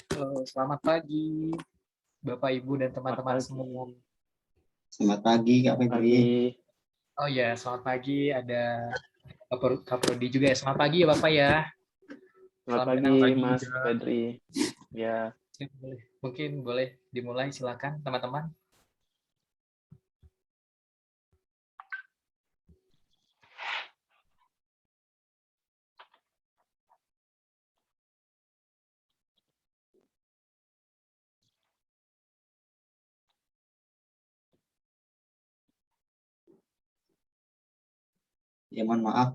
Selamat pagi, Bapak, Ibu, dan teman-teman semua. Selamat pagi, Kak Febri. Oh ya, selamat pagi. Ada Kak Prodi juga ya. Selamat pagi ya, Bapak ya. Selamat pagi, Mas Febri. Ya. Mungkin boleh dimulai, silakan teman-teman. Ya, mohon maaf,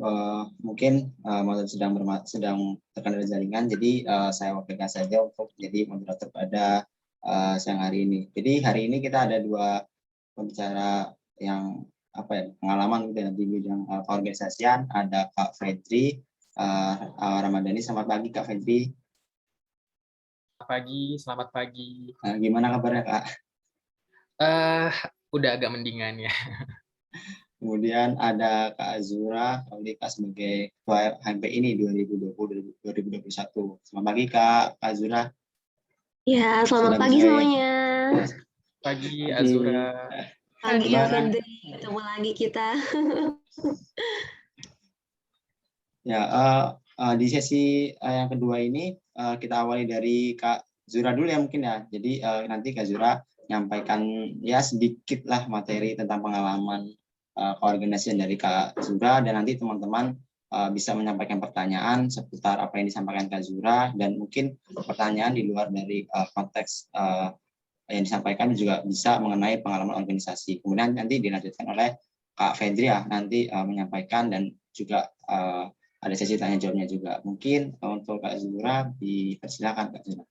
mungkin sedang terkendala jaringan, jadi saya wakilkan saja untuk jadi moderator pada siang hari ini. Jadi hari ini kita ada dua pembicara yang pengalaman gitu ya, di bidang keorganisasian. Ada Kak Febri Ramadhani. Selamat pagi, Kak Febri. Selamat pagi. Gimana kabarnya, Kak? Udah agak mendingan ya. Kemudian ada Kak Azura Kaulika sebagai Ketua HMPI ini 2020-2021. Selamat pagi Kak Azura. Ya, selamat pagi semuanya. Pagi Azura. Pagi Fendri, ketemu lagi kita. Ya, di sesi yang kedua ini kita awali dari Kak Zura dulu ya mungkin ya. Jadi nanti Kak Zura nyampaikan ya sedikit lah materi tentang pengalaman keorganisasian dari Kak Zura, dan nanti teman-teman bisa menyampaikan pertanyaan seputar apa yang disampaikan Kak Zura, dan mungkin pertanyaan di luar dari konteks yang disampaikan juga bisa mengenai pengalaman organisasi. Kemudian nanti dilanjutkan oleh Kak Fedri ya, nanti menyampaikan, dan juga ada sesi tanya jawabnya juga. Mungkin untuk Kak Zura dipersilakan Kak Zura.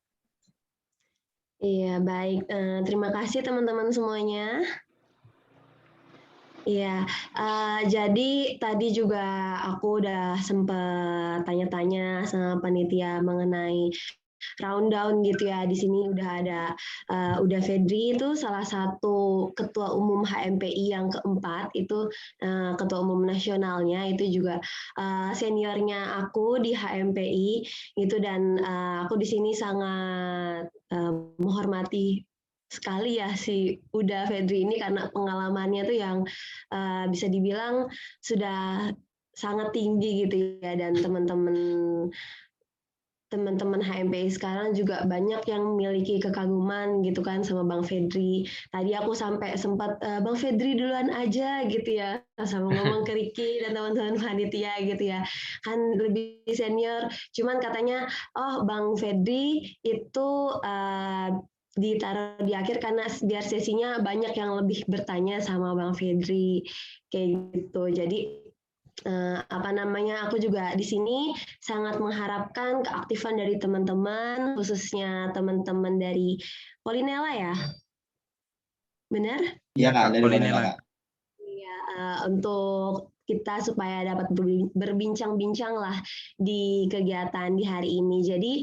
Iya, baik. Terima kasih teman-teman semuanya. Iya, jadi tadi juga aku udah sempat tanya-tanya sama panitia mengenai rundown gitu ya. Di sini udah Fedri itu salah satu ketua umum HMPI yang keempat, itu ketua umum nasionalnya, itu juga seniornya aku di HMPI gitu, dan aku di sini sangat menghormati sekali ya si Uda Fedri ini, karena pengalamannya tuh yang bisa dibilang sudah sangat tinggi gitu ya, dan teman-teman HMPI sekarang juga banyak yang memiliki kekaguman gitu kan sama Bang Fedri. Tadi aku sampai sempat Bang Fedri duluan aja gitu ya, sama ngomong ke Riki dan teman-teman panitia gitu ya, kan lebih senior. Cuman katanya, oh Bang Fedri itu ditaruh di akhir karena biar sesinya banyak yang lebih bertanya sama Bang Fedri kayak gitu. Jadi aku juga di sini sangat mengharapkan keaktifan dari teman-teman, khususnya teman-teman dari Polinela ya, benar? Iya Kak, dari Polinela Kak. Iya, untuk kita supaya dapat berbincang-bincang lah di kegiatan di hari ini. Jadi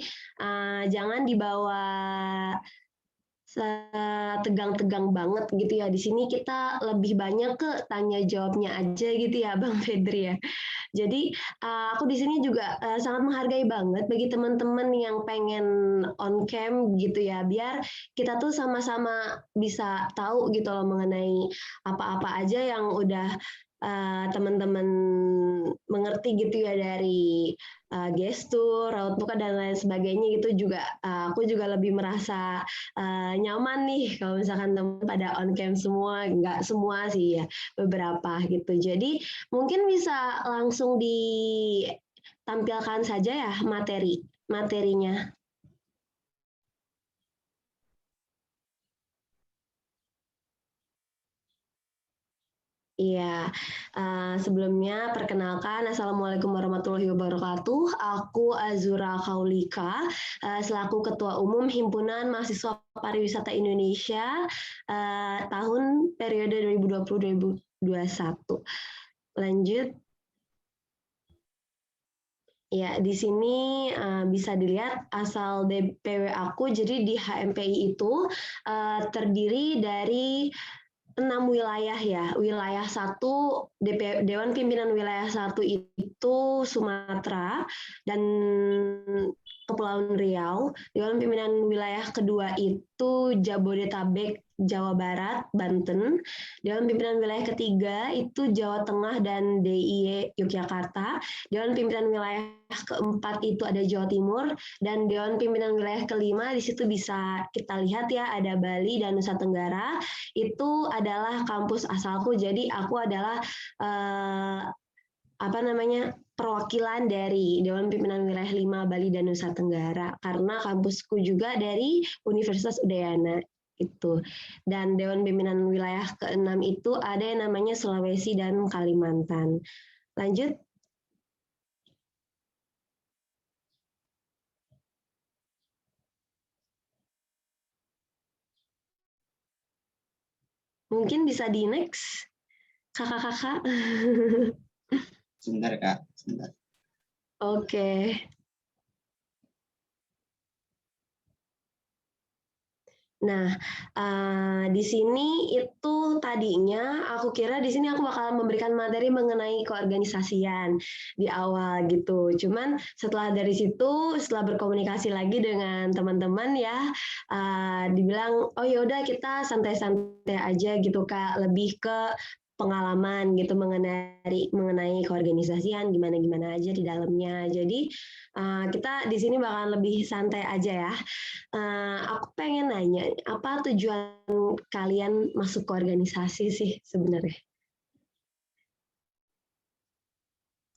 jangan dibawa tegang-tegang banget gitu ya. Di sini kita lebih banyak ke tanya jawabnya aja gitu ya Bang Fedri ya. Jadi aku di sini juga sangat menghargai banget bagi teman-teman yang pengen on cam gitu ya, biar kita tuh sama-sama bisa tahu gitu loh mengenai apa-apa aja yang udah teman-teman mengerti gitu ya, dari gestur, raut muka dan lain sebagainya gitu. Juga aku juga lebih merasa nyaman nih kalau misalkan teman pada on cam semua, nggak semua sih ya, beberapa gitu. Jadi mungkin bisa langsung ditampilkan saja ya materinya. Iya, sebelumnya perkenalkan, Assalamualaikum warahmatullahi wabarakatuh. Aku Azura Kaulika, selaku Ketua Umum Himpunan Mahasiswa Pariwisata Indonesia tahun periode 2020-2021. Lanjut. Ya, di sini bisa dilihat asal DPW aku. Jadi di HMPI itu terdiri dari 6 wilayah ya. Wilayah 1, Dewan Pimpinan Wilayah 1 itu itu Sumatera dan Kepulauan Riau. Dewan Pimpinan Wilayah kedua itu Jabodetabek, Jawa Barat, Banten. Dewan Pimpinan Wilayah ketiga itu Jawa Tengah dan DIY Yogyakarta. Dewan Pimpinan Wilayah keempat itu ada Jawa Timur, dan Dewan Pimpinan Wilayah kelima di situ bisa kita lihat ya, ada Bali dan Nusa Tenggara. Itu adalah kampus asalku, jadi aku adalah perwakilan dari Dewan Pimpinan Wilayah 5 Bali dan Nusa Tenggara, karena kampusku juga dari Universitas Udayana itu. Dan Dewan Pimpinan Wilayah ke-6 itu ada yang namanya Sulawesi dan Kalimantan. Lanjut. Mungkin bisa di next, kakak-kakak. Sebentar Kak, sebentar. Oke. Nah, di sini itu tadinya aku kira di sini aku bakal memberikan materi mengenai keorganisasian di awal gitu. Cuman setelah dari situ, setelah berkomunikasi lagi dengan teman-teman ya, dibilang, oh yaudah kita santai-santai aja gitu Kak, lebih ke pengalaman gitu mengenai keorganisasian gimana aja di dalamnya. Jadi kita di sini bakal lebih santai aja ya. Aku pengen nanya, apa tujuan kalian masuk ke organisasi sih sebenarnya?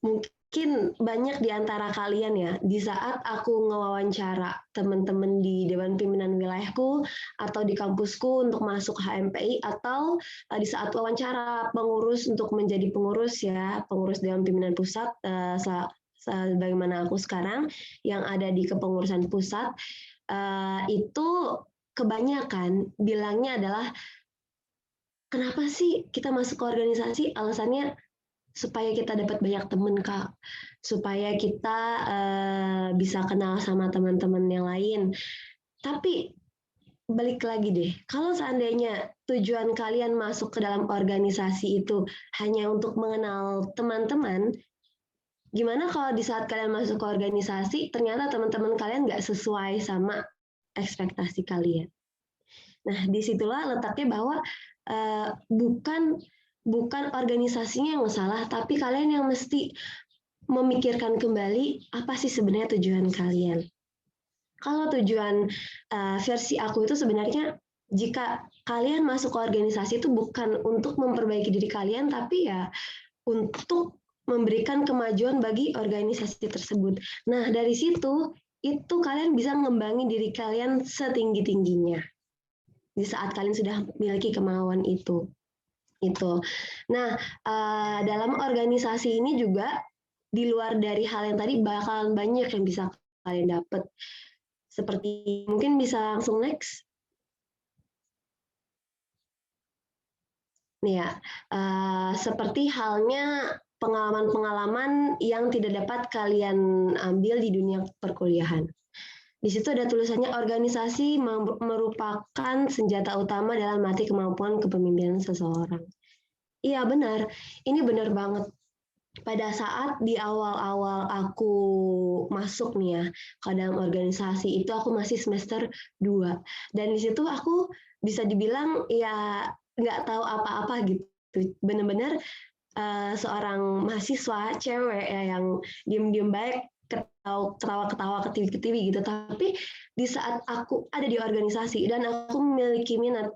Mungkin banyak di antara kalian ya, di saat aku ngewawancara teman-teman di Dewan Pimpinan Wilayahku atau di kampusku untuk masuk HMPI, atau di saat wawancara pengurus untuk menjadi pengurus ya, pengurus Dewan Pimpinan Pusat, sebagaimana aku sekarang yang ada di kepengurusan pusat, itu kebanyakan bilangnya adalah, kenapa sih kita masuk ke organisasi? Alasannya supaya kita dapat banyak teman Kak, supaya kita bisa kenal sama teman-teman yang lain. Tapi balik lagi deh, kalau seandainya tujuan kalian masuk ke dalam organisasi itu hanya untuk mengenal teman-teman, gimana kalau di saat kalian masuk ke organisasi ternyata teman-teman kalian nggak sesuai sama ekspektasi kalian? Nah, disitulah letaknya bahwa bukan organisasinya yang salah, tapi kalian yang mesti memikirkan kembali apa sih sebenarnya tujuan kalian. Kalau tujuan versi aku itu sebenarnya, jika kalian masuk ke organisasi itu bukan untuk memperbaiki diri kalian, tapi ya untuk memberikan kemajuan bagi organisasi tersebut. Nah, dari situ itu kalian bisa mengembangin diri kalian setinggi-tingginya di saat kalian sudah memiliki kemauan itu. Nah, dalam organisasi ini juga di luar dari hal yang tadi bakalan banyak yang bisa kalian dapat. Seperti mungkin bisa langsung next. Nih ya, seperti halnya pengalaman-pengalaman yang tidak dapat kalian ambil di dunia perkuliahan. Di situ ada tulisannya, organisasi merupakan senjata utama dalam melatih kemampuan kepemimpinan seseorang. Iya benar, ini benar banget. Pada saat di awal-awal aku masuk nih ya ke dalam organisasi itu, aku masih semester 2. Dan di situ aku bisa dibilang ya nggak tahu apa-apa gitu. Benar-benar seorang mahasiswa cewek ya, yang diem-diem baik, ketawa-ketawa ketiwi-ketiwi gitu. Tapi di saat aku ada di organisasi dan aku memiliki minat,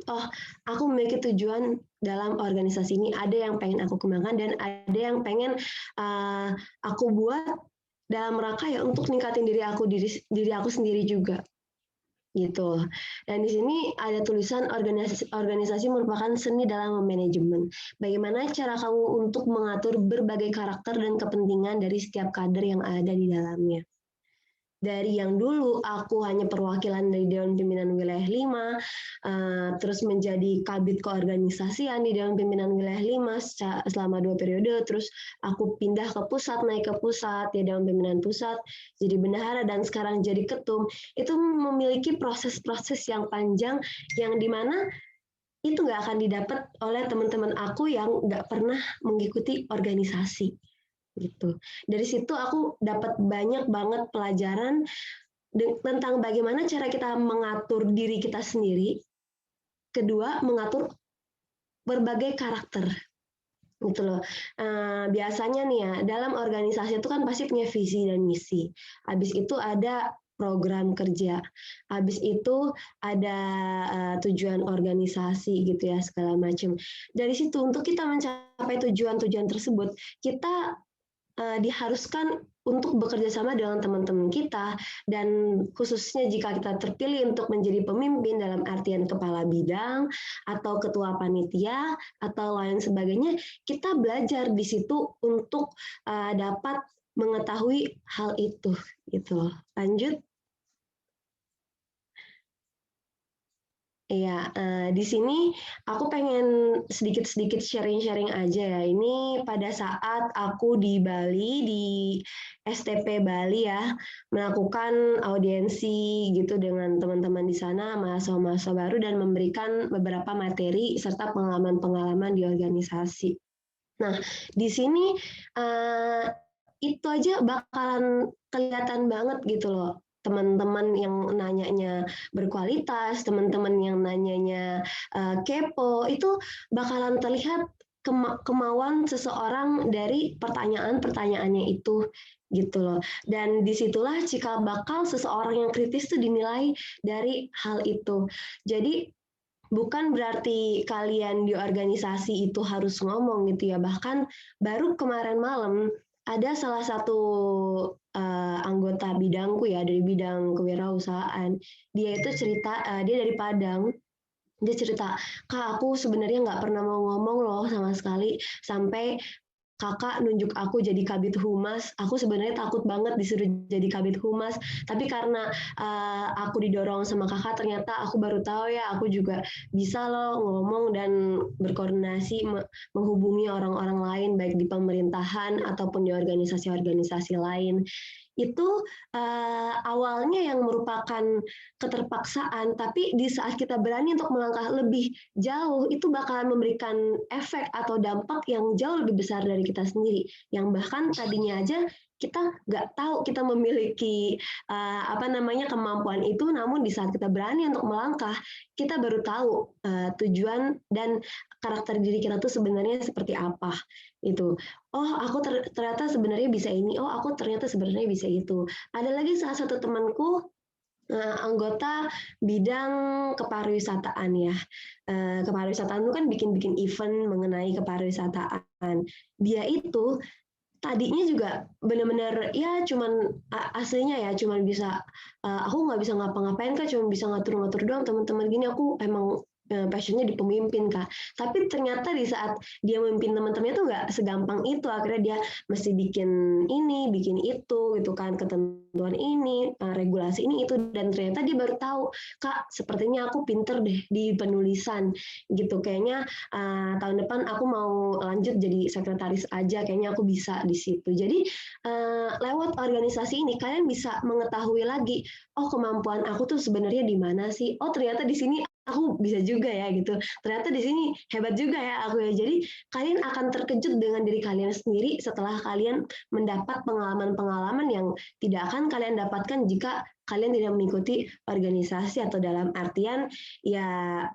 oh aku memiliki tujuan dalam organisasi ini, ada yang pengen aku kembangkan dan ada yang pengen aku buat dalam rangka ya untuk ningkatin diri aku sendiri juga gitu. Dan di sini ada tulisan, organisasi merupakan seni dalam manajemen. Bagaimana cara kamu untuk mengatur berbagai karakter dan kepentingan dari setiap kader yang ada di dalamnya. Dari yang dulu aku hanya perwakilan dari Dewan Pimpinan Wilayah 5, terus menjadi kabid keorganisasian di Dewan Pimpinan Wilayah 5 selama 2 periode, terus aku pindah ke pusat, naik ke pusat, ya Dewan Pimpinan Pusat, jadi bendahara, dan sekarang jadi ketum. Itu memiliki proses-proses yang panjang, yang dimana itu nggak akan didapat oleh teman-teman aku yang nggak pernah mengikuti organisasi. gitu. Dari situ aku dapat banyak banget pelajaran tentang bagaimana cara kita mengatur diri kita sendiri. Kedua, mengatur berbagai karakter gitu loh. Biasanya nih ya, dalam organisasi itu kan pasti punya visi dan misi. Habis itu ada program kerja. Habis itu ada tujuan organisasi gitu ya, segala macam. Dari situ untuk kita mencapai tujuan-tujuan tersebut, kita diharuskan untuk bekerja sama dengan teman-teman kita, dan khususnya jika kita terpilih untuk menjadi pemimpin dalam artian kepala bidang atau ketua panitia atau lain sebagainya, kita belajar di situ untuk dapat mengetahui hal itu gitu. Lanjut. Iya, di sini aku pengen sedikit-sedikit sharing-sharing aja ya. Ini pada saat aku di Bali, di STP Bali ya, melakukan audiensi gitu dengan teman-teman di sana, mahasiswa-mahasiswa baru, dan memberikan beberapa materi serta pengalaman-pengalaman di organisasi. Nah, di sini itu aja bakalan kelihatan banget gitu loh. Teman-teman yang nanyanya berkualitas, teman-teman yang nanyanya kepo, itu bakalan terlihat kemauan seseorang dari pertanyaan-pertanyaannya itu gitu loh. Dan disitulah cikal bakal seseorang yang kritis itu dinilai dari hal itu. Jadi bukan berarti kalian di organisasi itu harus ngomong gitu ya. Bahkan baru kemarin malam ada salah satu anggota bidangku ya, dari bidang kewirausahaan. Dia itu cerita, dia dari Padang. Dia cerita, Kak, aku sebenarnya nggak pernah mau ngomong loh sama sekali, sampai kakak nunjuk aku jadi kabid humas. Aku sebenarnya takut banget disuruh jadi kabid humas, tapi karena aku didorong sama kakak, ternyata aku baru tahu ya, aku juga bisa loh ngomong dan berkoordinasi menghubungi orang-orang lain, baik di pemerintahan ataupun di organisasi-organisasi lain. Itu awalnya yang merupakan keterpaksaan, tapi di saat kita berani untuk melangkah lebih jauh, itu bakalan memberikan efek atau dampak yang jauh lebih besar dari kita sendiri, yang bahkan tadinya aja kita nggak tahu kita memiliki kemampuan itu, namun di saat kita berani untuk melangkah, kita baru tahu tujuan dan karakter diri kita tuh sebenarnya seperti apa. Itu, oh aku ternyata sebenarnya bisa ini, oh aku ternyata sebenarnya bisa itu. Ada lagi salah satu temanku, anggota bidang kepariwisataan ya. Kepariwisataan itu kan bikin-bikin event mengenai kepariwisataan. Dia itu tadinya juga benar-benar ya cuman aslinya ya cuman bisa aku nggak bisa ngapa-ngapain Kak, cuma bisa ngatur-ngatur doang teman-teman gini, aku emang passionnya di pemimpin Kak. Tapi ternyata di saat dia memimpin teman-temannya tuh nggak segampang itu, akhirnya dia mesti bikin ini, bikin itu gitu kan, ketentuan ini, regulasi ini itu, dan ternyata dia baru tahu, Kak, sepertinya aku pinter deh di penulisan gitu, kayaknya tahun depan aku mau lanjut jadi sekretaris aja, kayaknya aku bisa di situ. Jadi lewat organisasi ini kalian bisa mengetahui lagi, oh kemampuan aku tuh sebenarnya di mana sih? Oh ternyata di sini aku bisa juga ya gitu. Ternyata di sini hebat juga ya aku ya. Jadi kalian akan terkejut dengan diri kalian sendiri setelah kalian mendapat pengalaman-pengalaman yang tidak akan kalian dapatkan jika kalian tidak mengikuti organisasi, atau dalam artian ya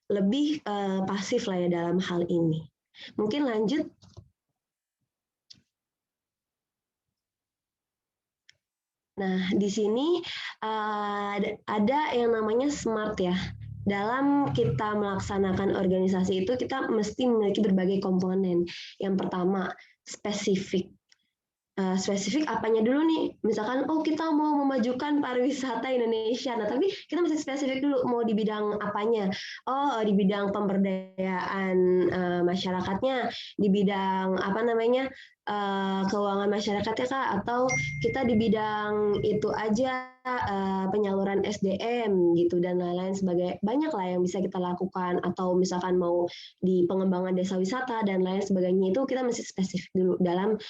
lebih pasif lah ya dalam hal ini. Mungkin lanjut. Nah, di sini ada yang namanya SMART ya. Dalam kita melaksanakan organisasi itu, kita mesti memiliki berbagai komponen. Yang pertama, spesifik. Spesifik apanya dulu nih? Misalkan, oh kita mau memajukan pariwisata Indonesia. Nah, tapi kita mesti spesifik dulu, mau di bidang apanya? Oh, di bidang pemberdayaan masyarakatnya, di bidang keuangan masyarakatnya Kak, atau kita di bidang itu aja, penyaluran SDM gitu, dan lain-lain sebagai banyak lah yang bisa kita lakukan, atau misalkan mau di pengembangan desa wisata dan lain sebagainya, itu kita mesti spesifik dulu dalam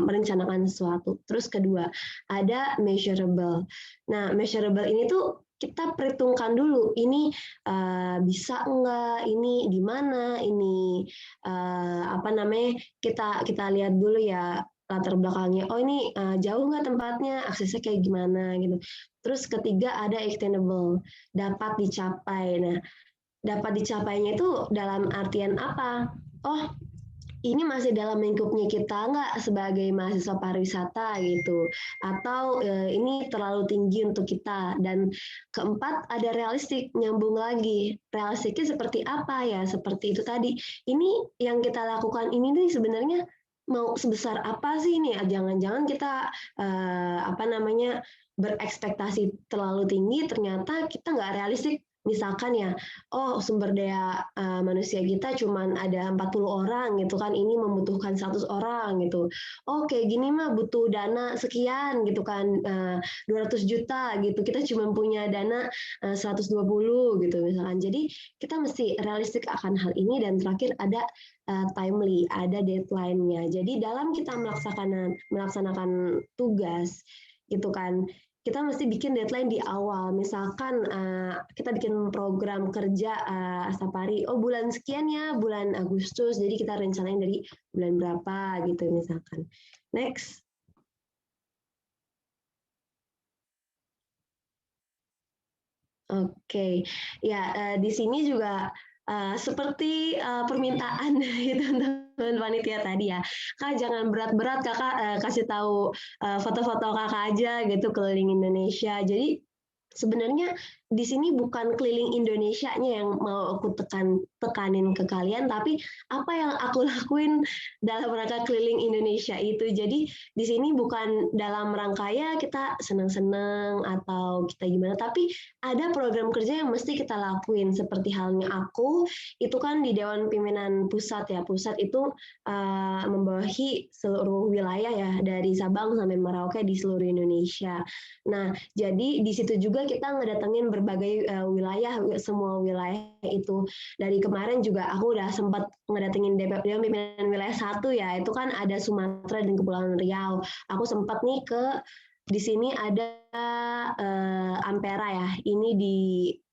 merencanakan sesuatu. Terus kedua, ada measurable. Nah, measurable ini tuh kita perhitungkan dulu, ini bisa enggak, ini di mana, ini kita lihat dulu ya latar belakangnya. Oh ini jauh nggak tempatnya, aksesnya kayak gimana gitu. Terus ketiga ada extendable, dapat dicapai. Nah, dapat dicapainya itu dalam artian apa? Oh, ini masih dalam lingkupnya kita nggak sebagai mahasiswa pariwisata gitu, atau ini terlalu tinggi untuk kita. Dan keempat ada realistik, nyambung lagi. Realistiknya seperti apa ya? Seperti itu tadi. Ini yang kita lakukan ini nih sebenarnya mau sebesar apa sih nih? Jangan-jangan kita berekspektasi terlalu tinggi, ternyata kita nggak realistik. Misalkan ya, oh sumber daya manusia kita cuma ada 40 orang gitu kan, ini membutuhkan 100 orang gitu. Oh kayak gini mah butuh dana sekian gitu kan, 200 juta gitu, kita cuma punya dana 120 gitu misalkan. Jadi kita mesti realistik akan hal ini. Dan terakhir ada timely, ada deadline-nya. Jadi dalam kita melaksanakan tugas gitu kan, kita mesti bikin deadline di awal. Misalkan kita bikin program kerja safari, oh bulan sekian ya, bulan Agustus, jadi kita rencanain dari bulan berapa gitu misalkan. Next. Oke, ya di sini juga seperti permintaan gitu teman panitia tadi ya, Kak jangan berat-berat, Kakak kasih tahu foto-foto Kakak aja gitu keliling Indonesia. Jadi sebenarnya di sini bukan keliling Indonesianya yang mau aku tekanin ke kalian, tapi apa yang aku lakuin dalam rangka keliling Indonesia itu. Jadi di sini bukan dalam rangka ya kita senang-senang atau kita gimana, tapi ada program kerja yang mesti kita lakuin. Seperti halnya aku, itu kan di Dewan Pimpinan Pusat ya. Pusat itu membawahi seluruh wilayah ya, dari Sabang sampai Merauke di seluruh Indonesia. Nah, jadi di situ juga kita ngedatengin berbagai wilayah, semua wilayah itu. Dari kemarin juga aku udah sempat ngedatengin Dewan Pimpinan Wilayah 1 ya, itu kan ada Sumatera dan Kepulauan Riau. Aku sempat nih di sini ada Ampera ya, ini di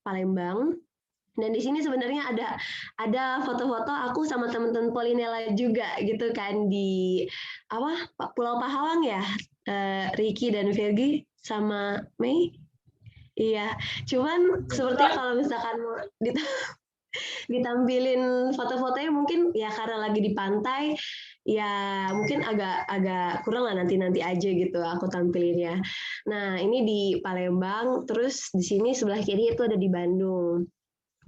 Palembang. Dan di sini sebenarnya ada foto-foto aku sama teman-teman Polinela juga gitu kan, di Pulau Pahawang ya, Ricky dan Virgi sama Mei. Iya, cuman sepertinya kalau misalkan mau ditampilin foto-fotonya mungkin ya karena lagi di pantai, ya mungkin agak kurang lah, nanti aja gitu aku tampilinnya. Nah ini di Palembang, terus di sini sebelah kiri itu ada di Bandung,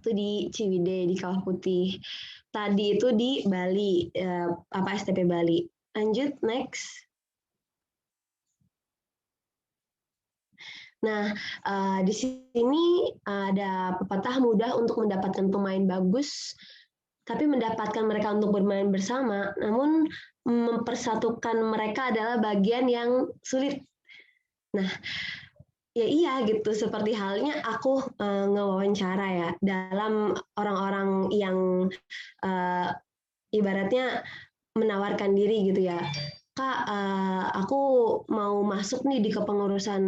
itu di Ciwidey di Kawah Putih. Tadi itu di Bali, STP Bali. Lanjut next. Nah, di sini ada pepatah mudah untuk mendapatkan pemain bagus, tapi mendapatkan mereka untuk bermain bersama, namun mempersatukan mereka adalah bagian yang sulit. Nah, ya iya gitu, seperti halnya aku ngewawancara ya, dalam orang-orang yang ibaratnya menawarkan diri gitu ya. Kak, aku mau masuk nih di kepengurusan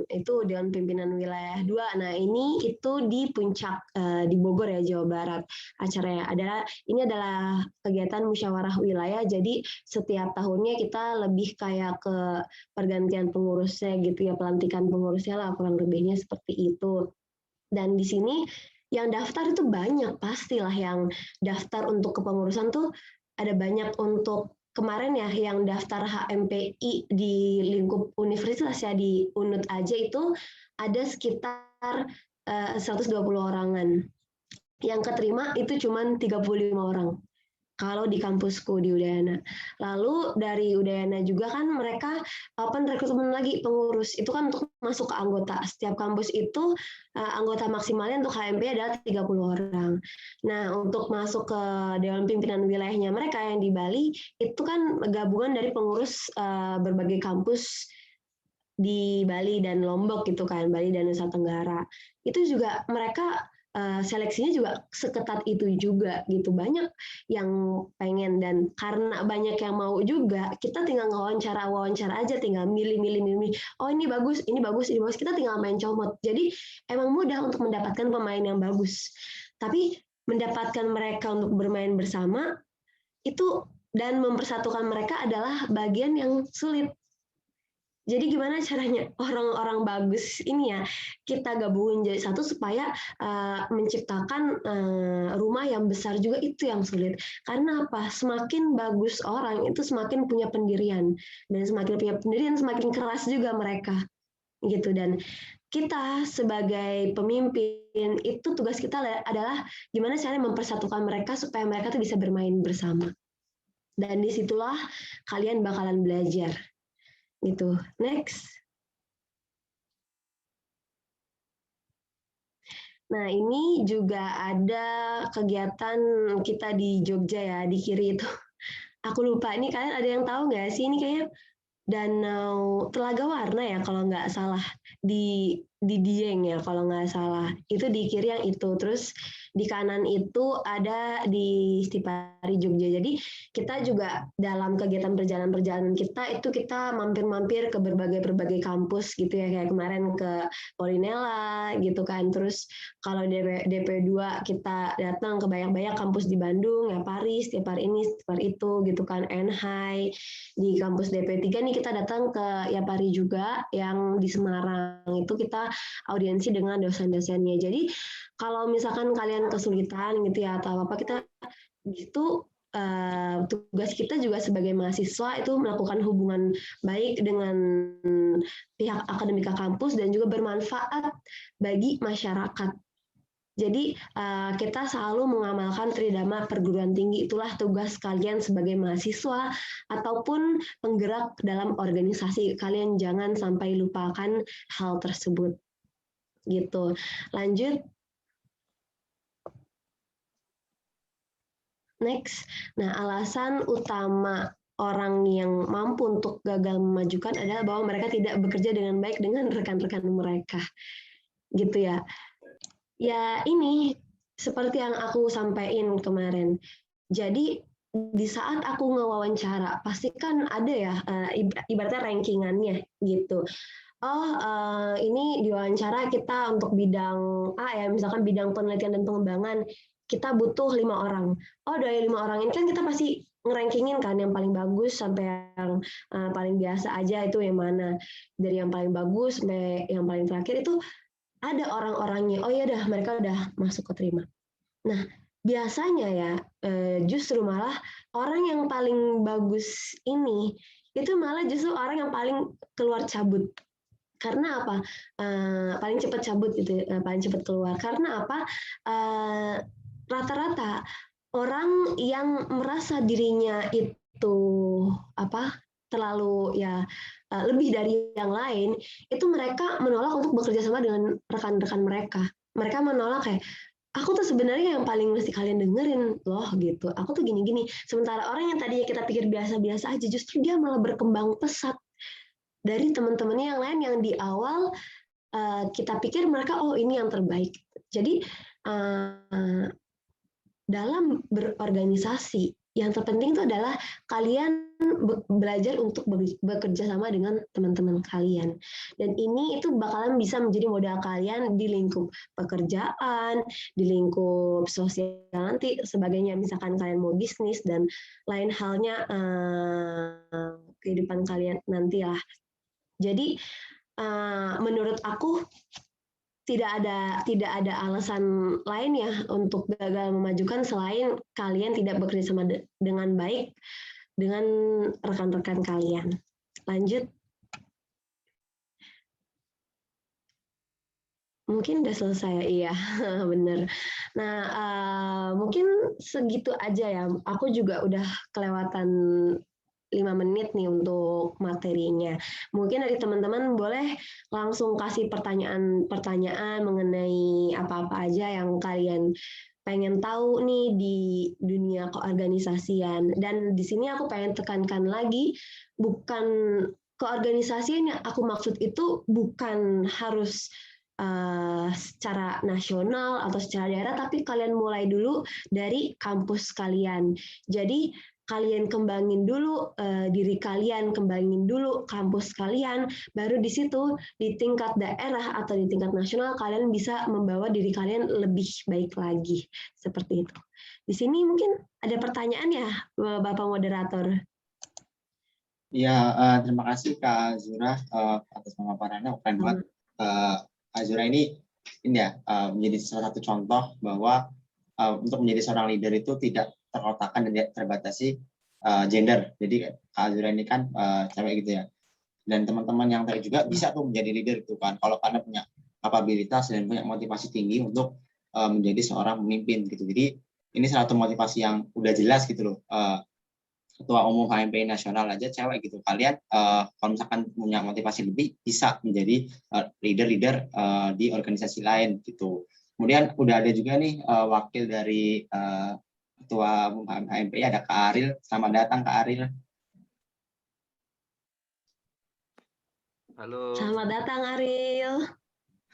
itu Dewan Pimpinan Wilayah 2. Nah, itu di Puncak di Bogor ya, Jawa Barat. Acaranya ini adalah kegiatan musyawarah wilayah. Jadi setiap tahunnya kita lebih kayak ke pergantian pengurusnya gitu ya, pelantikan pengurusnya lah, kurang lebihnya seperti itu. Dan di sini yang daftar itu banyak, pastilah yang daftar untuk kepengurusan tuh ada banyak. Untuk kemarin ya yang daftar HMPI di lingkup universitas ya, di UNUD aja itu ada sekitar 120 orangan. Yang keterima itu cuma 35 orang. Kalau di kampusku di Udayana. Lalu dari Udayana juga kan mereka open rekrutmen lagi pengurus. Itu kan untuk masuk ke anggota. Setiap kampus itu anggota maksimalnya untuk HMP adalah 30 orang. Nah, untuk masuk ke Dewan Pimpinan Wilayahnya mereka yang di Bali, itu kan gabungan dari pengurus berbagai kampus di Bali dan Lombok gitu kan, Bali dan Nusa Tenggara. Itu juga mereka seleksinya juga seketat itu juga gitu, banyak yang pengen. Dan karena banyak yang mau juga, kita tinggal wawancara aja, tinggal milih, oh ini bagus, kita tinggal main comot. Jadi emang mudah untuk mendapatkan pemain yang bagus, tapi mendapatkan mereka untuk bermain bersama itu dan mempersatukan mereka adalah bagian yang sulit. Jadi gimana caranya orang-orang bagus ini ya kita gabungin jadi satu supaya menciptakan rumah yang besar juga, itu yang sulit. Karena apa? Semakin bagus orang itu semakin punya pendirian, dan semakin punya pendirian semakin keras juga mereka gitu. Dan kita sebagai pemimpin itu tugas kita adalah gimana caranya mempersatukan mereka supaya mereka tuh bisa bermain bersama. Dan disitulah kalian bakalan belajar. Gitu. Next. Nah, ini juga ada kegiatan kita di Jogja ya, di kiri itu. Aku lupa, ini kalian ada yang tahu nggak sih? Ini kayaknya Danau Telaga Warna ya, kalau nggak salah. Di Dieng ya, kalau nggak salah. Itu di kiri yang itu. Terus di kanan itu ada di Stipari Jogja. Jadi kita juga dalam kegiatan perjalanan kita itu kita mampir-mampir ke berbagai kampus gitu ya, kayak kemarin ke Polinella gitu kan. Terus kalau DP2 kita datang ke banyak kampus di Bandung, ya Paris, setiap hari ini, setiap hari itu gitu kan, Enhai. Di kampus DP3 nih kita datang ke Yapari juga yang di Semarang. Itu kita audiensi dengan dosen-dosennya. Jadi kalau misalkan kalian kesulitan gitu ya atau apa, kita gitu tugas kita juga sebagai mahasiswa itu melakukan hubungan baik dengan pihak akademika kampus dan juga bermanfaat bagi masyarakat. Jadi kita selalu mengamalkan tridharma perguruan tinggi, itulah tugas kalian sebagai mahasiswa ataupun penggerak dalam organisasi. Kalian jangan sampai lupakan hal tersebut. Gitu. Lanjut. Next. Nah, alasan utama orang yang mampu untuk gagal memajukan adalah bahwa mereka tidak bekerja dengan baik dengan rekan-rekan mereka. Gitu ya. Ya ini seperti yang aku sampaikan kemarin. Jadi di saat aku ngewawancara, pasti kan ada ya ibaratnya rankingannya gitu. Ini diwawancara kita untuk bidang A ya, misalkan bidang penelitian dan pengembangan, kita butuh 5 orang. Dari 5 orang ini kan kita pasti ngerankingin kan yang paling bagus sampai yang paling biasa aja itu yang mana. Dari yang paling bagus sampai yang paling terakhir itu ada orang-orangnya. Ya dah mereka udah masuk keterima. Nah, biasanya ya justru malah orang yang paling bagus ini itu malah justru orang yang paling keluar cabut. Karena apa? Paling cepat cabut gitu, paling cepat keluar. Karena apa? Rata-rata orang yang merasa dirinya itu terlalu ya lebih dari yang lain, itu mereka menolak untuk bekerja sama dengan rekan-rekan mereka. Mereka menolak kayak, aku tuh sebenarnya yang paling mesti kalian dengerin loh gitu. Aku tuh gini-gini. Sementara orang yang tadinya kita pikir biasa-biasa aja, justru dia malah berkembang pesat dari teman-temannya yang lain yang di awal kita pikir mereka ini yang terbaik. Jadi dalam berorganisasi yang terpenting itu adalah kalian belajar untuk bekerja sama dengan teman-teman kalian. Dan ini itu bakalan bisa menjadi modal kalian di lingkup pekerjaan, di lingkup sosial nanti sebagainya. Misalkan kalian mau bisnis dan lain halnya kehidupan kalian nanti lah. Jadi menurut aku tidak ada alasan lain ya untuk gagal memajukan selain kalian tidak bekerja sama dengan baik dengan rekan-rekan kalian. Lanjut. Mungkin udah selesai, iya bener. Nah mungkin segitu aja ya. Aku juga udah kelewatan 5 menit nih untuk materinya. Mungkin dari teman-teman boleh langsung kasih pertanyaan mengenai apa-apa aja yang kalian pengen tahu nih di dunia keorganisasian. Dan di sini aku pengen tekankan lagi, bukan keorganisasian yang aku maksud itu bukan harus secara nasional atau secara daerah, tapi kalian mulai dulu dari kampus kalian. Jadi kalian kembangin dulu diri kalian, kembangin dulu kampus kalian, baru di situ di tingkat daerah atau di tingkat nasional kalian bisa membawa diri kalian lebih baik lagi. Seperti itu. Di sini mungkin ada pertanyaan ya, Bapak Moderator? Ya, terima kasih Kak Azura atas pemaparannya. Keren banget. Azura ini ya menjadi salah satu contoh bahwa untuk menjadi seorang leader itu tidak terkotakkan dan tidak terbatasi gender. Jadi Kak Azura ini kan cewek gitu ya. Dan teman-teman yang tadi juga bisa tuh menjadi leader itu kan. Kalau karena punya kapabilitas dan punya motivasi tinggi untuk menjadi seorang pemimpin gitu. Jadi ini salah satu motivasi yang udah jelas gitu loh. Ketua Umum HMPI Nasional aja cewek gitu. Kalian kalau misalkan punya motivasi lebih bisa menjadi leader-leader di organisasi lain gitu. Kemudian udah ada juga nih wakil dari Ketua Umum HMPI, ada Kak Aril. Selamat datang Kak Aril. Halo. Selamat datang Aril.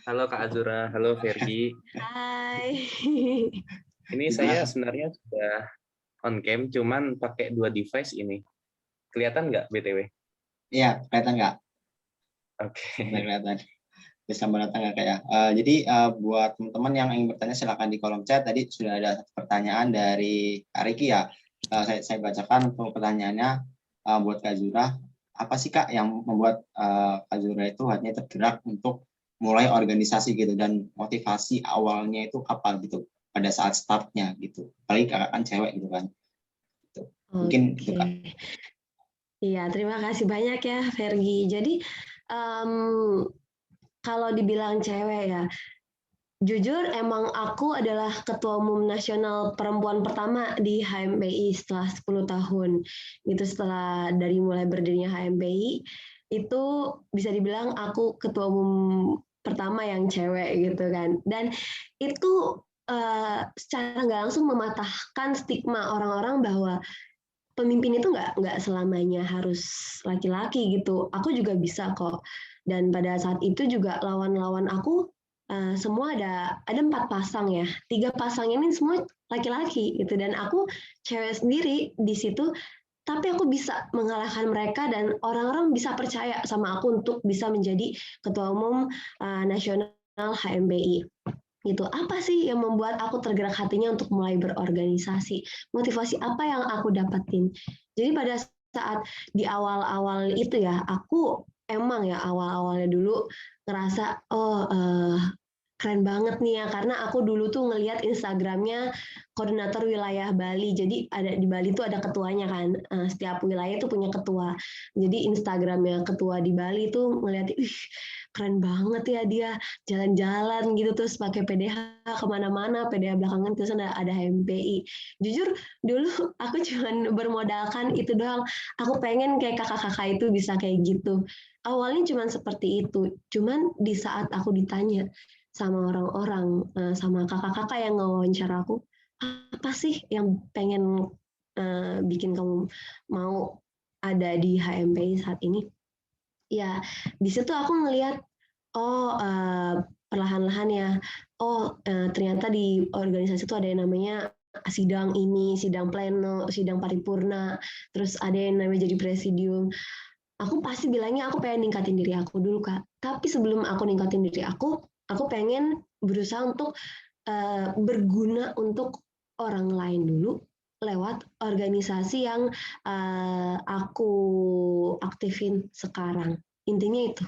Halo Kak Azura, halo Fergi. Hai. Ini saya sebenarnya sudah on cam, cuman pakai 2 device ini. Kelihatan nggak BTW? Iya, kelihatan nggak? Oke. Kelihatan. Bisa datang nggak kayak? Jadi buat teman-teman yang ingin bertanya silakan di kolom chat. Tadi sudah ada pertanyaan dari Kak Riki ya. Saya bacakan untuk pertanyaannya buat Kak Azura. Apa sih Kak yang membuat Kak Azura itu hatinya tergerak untuk mulai organisasi gitu, dan motivasi awalnya itu apa gitu pada saat startnya gitu? Apalagi Kakak kan cewek gitu kan. Gitu. Mungkin gitu Kak. Iya, terima kasih banyak ya Fergi. Jadi kalau dibilang cewek ya, jujur emang aku adalah ketua umum nasional perempuan pertama di HMPI setelah 10 tahun. Itu setelah dari mulai berdirinya HMPI, itu bisa dibilang aku ketua umum pertama yang cewek gitu kan. Dan itu secara nggak langsung mematahkan stigma orang-orang bahwa pemimpin itu nggak selamanya harus laki-laki gitu. Aku juga bisa kok. Dan pada saat itu juga lawan-lawan aku semua ada 4 pasang ya. 3 pasang ini semua laki-laki gitu. Dan aku cewek sendiri di situ. Tapi aku bisa mengalahkan mereka dan orang-orang bisa percaya sama aku untuk bisa menjadi ketua umum nasional HMPI. Gitu. Apa sih yang membuat aku tergerak hatinya untuk mulai berorganisasi? Motivasi apa yang aku dapetin? Jadi pada saat di awal-awal itu ya, aku emang ya awal-awalnya dulu ngerasa keren banget nih ya, karena aku dulu tuh ngelihat Instagramnya koordinator wilayah Bali. Jadi ada di Bali tuh ada ketuanya kan, setiap wilayah tuh punya ketua. Jadi Instagramnya ketua di Bali tuh ngelihat, keren banget ya dia jalan-jalan gitu terus pakai PDH kemana-mana, PDH belakangan terus ada HMPI. Jujur dulu aku cuman bermodalkan itu doang. Aku pengen kayak kakak-kakak itu bisa kayak gitu. Awalnya cuman seperti itu. Cuman di saat aku ditanya sama orang-orang, sama kakak-kakak yang ngewawancara aku, apa sih yang pengen bikin kamu mau ada di HMPI saat ini? Ya, di situ aku ngelihat, perlahan-lahan ya, ternyata di organisasi itu ada yang namanya sidang ini, sidang pleno, sidang paripurna, terus ada yang namanya jadi presidium. Aku pasti bilangnya aku pengen ningkatin diri aku dulu, Kak. Tapi sebelum aku ningkatin diri aku pengen berusaha untuk berguna untuk orang lain dulu lewat organisasi yang aku aktifin sekarang. Intinya itu.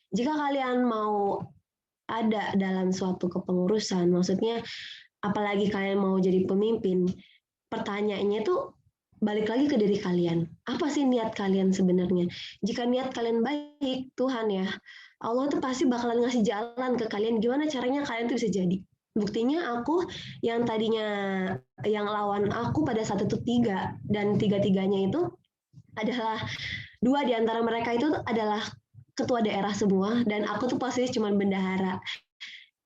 Jika kalian mau ada dalam suatu kepengurusan, maksudnya apalagi kalian mau jadi pemimpin, pertanyaannya itu balik lagi ke diri kalian. Apa sih niat kalian sebenarnya? Jika niat kalian baik, Tuhan ya, Allah tuh pasti bakalan ngasih jalan ke kalian. Gimana caranya kalian tuh bisa jadi. Buktinya aku yang tadinya yang lawan aku pada saat itu 3, dan 3-tiganya itu adalah 2 di antara mereka itu adalah ketua daerah semua, dan aku tuh posisi cuma bendahara.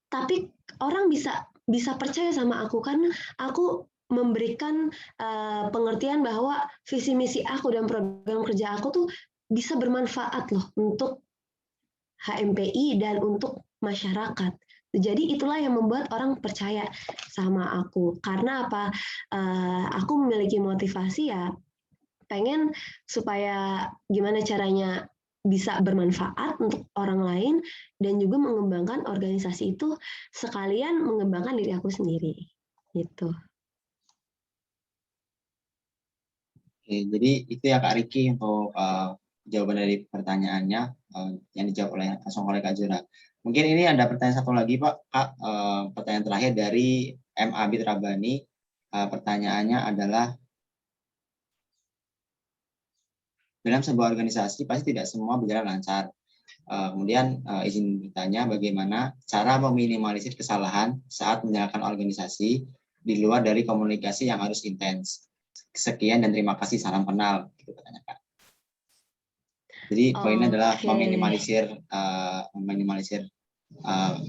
Tapi orang bisa percaya sama aku karena aku memberikan pengertian bahwa visi misi aku dan program kerja aku tuh bisa bermanfaat loh untuk HMPI dan untuk masyarakat. Jadi itulah yang membuat orang percaya sama aku. Karena apa? Aku memiliki motivasi ya pengen supaya gimana caranya bisa bermanfaat untuk orang lain dan juga mengembangkan organisasi itu sekalian mengembangkan diri aku sendiri. Gitu. Oke, jadi itu ya Kak Riki untuk jawaban dari pertanyaannya yang dijawab langsung oleh Kak Zura. Mungkin ini ada pertanyaan satu lagi Pak, Kak, pertanyaan terakhir dari M. Abid Rabani. Pertanyaannya adalah, dalam sebuah organisasi pasti tidak semua berjalan lancar. Kemudian izin bertanya bagaimana cara meminimalisir kesalahan saat menjalankan organisasi di luar dari komunikasi yang harus intens. Sekian dan terima kasih, salam kenal. Gitu katanya Kak. Jadi poinnya adalah meminimalisir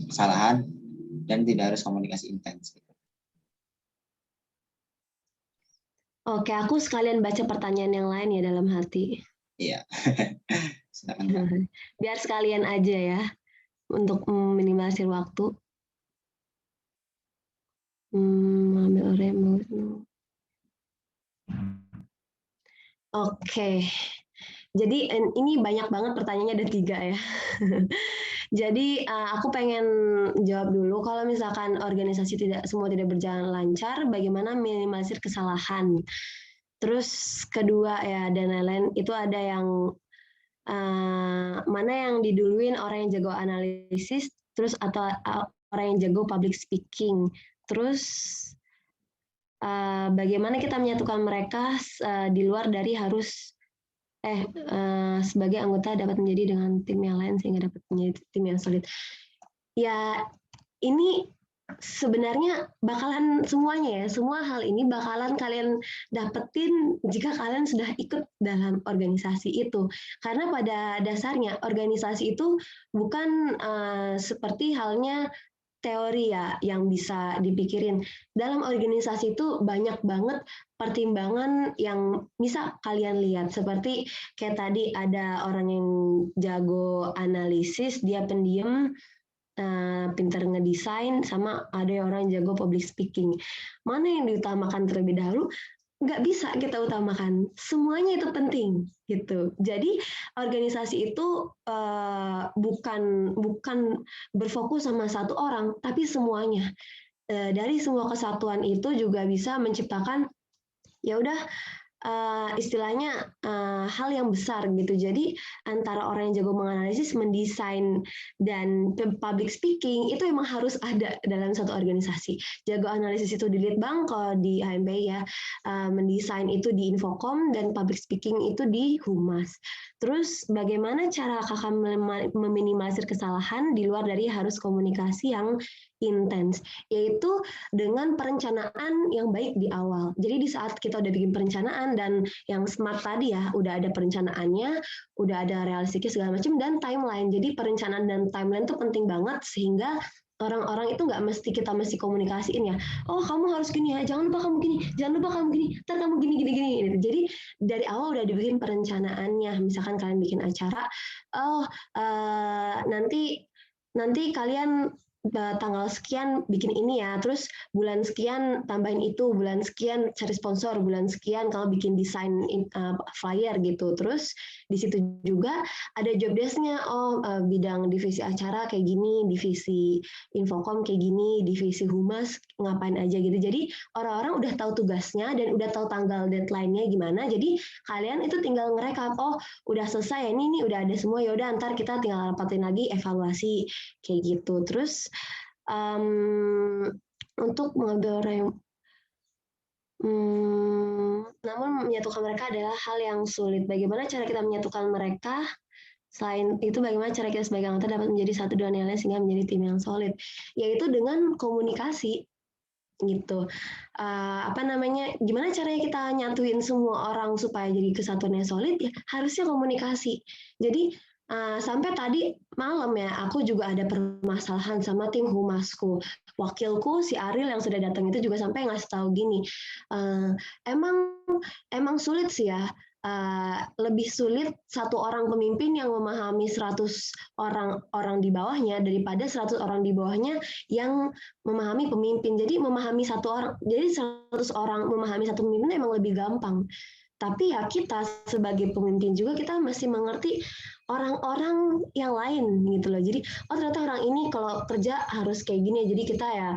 kesalahan dan tidak harus komunikasi intens. Oke, aku sekalian baca pertanyaan yang lain ya dalam hati. Iya. Silakan Kak. Biar sekalian aja ya untuk meminimalisir waktu. Ambil remote. Oke. Jadi ini banyak banget pertanyaannya, ada 3 ya. Jadi aku pengen jawab dulu, kalau misalkan organisasi semua tidak berjalan lancar, bagaimana minimalisir kesalahan. Terus kedua ya, dan lain-lain itu ada yang mana yang diduluin, orang yang jago analisis, terus atau orang yang jago public speaking. Terus bagaimana kita menyatukan mereka di luar dari harus sebagai anggota dapat menjadi dengan tim yang lain sehingga dapat menjadi tim yang solid. Ya, ini sebenarnya bakalan semuanya ya, semua hal ini bakalan kalian dapetin jika kalian sudah ikut dalam organisasi itu. Karena pada dasarnya organisasi itu bukan seperti halnya teori ya yang bisa dipikirin. Dalam organisasi itu banyak banget pertimbangan yang bisa kalian lihat. Seperti kayak tadi ada orang yang jago analisis, dia pendiam, pintar ngedesain, sama ada orang yang jago public speaking. Mana yang diutamakan terlebih dahulu? Nggak bisa kita utamakan, semuanya itu penting gitu. Jadi organisasi itu bukan berfokus sama satu orang, tapi semuanya. Dari semua kesatuan itu juga bisa menciptakan ya udah istilahnya hal yang besar gitu. Jadi antara orang yang jago menganalisis, mendesain, dan public speaking itu emang harus ada dalam satu organisasi. Jago analisis itu di Litbang, kalau di HMBI ya, mendesain itu di Infocom, dan public speaking itu di Humas. Terus bagaimana cara kakak meminimalisir kesalahan di luar dari harus komunikasi yang intens, yaitu dengan perencanaan yang baik di awal. Jadi di saat kita udah bikin perencanaan dan yang smart tadi ya, udah ada perencanaannya, udah ada realistiknya segala macam, dan timeline. Jadi perencanaan dan timeline itu penting banget sehingga orang-orang itu nggak kita mesti komunikasiin ya. Oh kamu harus gini ya, jangan lupa kamu gini, jangan lupa kamu gini, ntar kamu gini. Jadi dari awal udah dibikin perencanaannya. Misalkan kalian bikin acara, nanti kalian tanggal sekian bikin ini ya, terus bulan sekian tambahin itu, bulan sekian cari sponsor, bulan sekian kalau bikin desain flyer gitu. Terus di situ juga ada job desk-nya, bidang divisi acara kayak gini, divisi Infocom kayak gini, divisi Humas ngapain aja gitu. Jadi orang-orang udah tahu tugasnya dan udah tahu tanggal deadline-nya gimana. Jadi kalian itu tinggal ngerekap, udah selesai ini udah ada semua, ya udah ntar kita tinggal rapatin lagi evaluasi kayak gitu. Terus untuk mengambil orang yang namun menyatukan mereka adalah hal yang sulit. Bagaimana cara kita menyatukan mereka? Selain itu, bagaimana cara kita sebagai anggota dapat menjadi satu dengan yang lain sehingga menjadi tim yang solid? Yaitu dengan komunikasi gitu. Gimana caranya kita nyatuin semua orang supaya jadi kesatuannya solid? Ya harusnya komunikasi. Jadi sampai tadi malam ya, aku juga ada permasalahan sama tim Humasku. Wakilku si Ariel yang sudah datang itu juga sampai ngasih tahu gini, emang sulit sih ya, lebih sulit satu orang pemimpin yang memahami 100 orang di bawahnya daripada 100 orang di bawahnya yang memahami pemimpin. Jadi memahami 100 orang memahami satu pemimpin emang lebih gampang. Tapi ya kita sebagai pemimpin juga kita masih mengerti orang-orang yang lain gitu loh. Jadi ternyata orang ini kalau kerja harus kayak gini. Jadi kita ya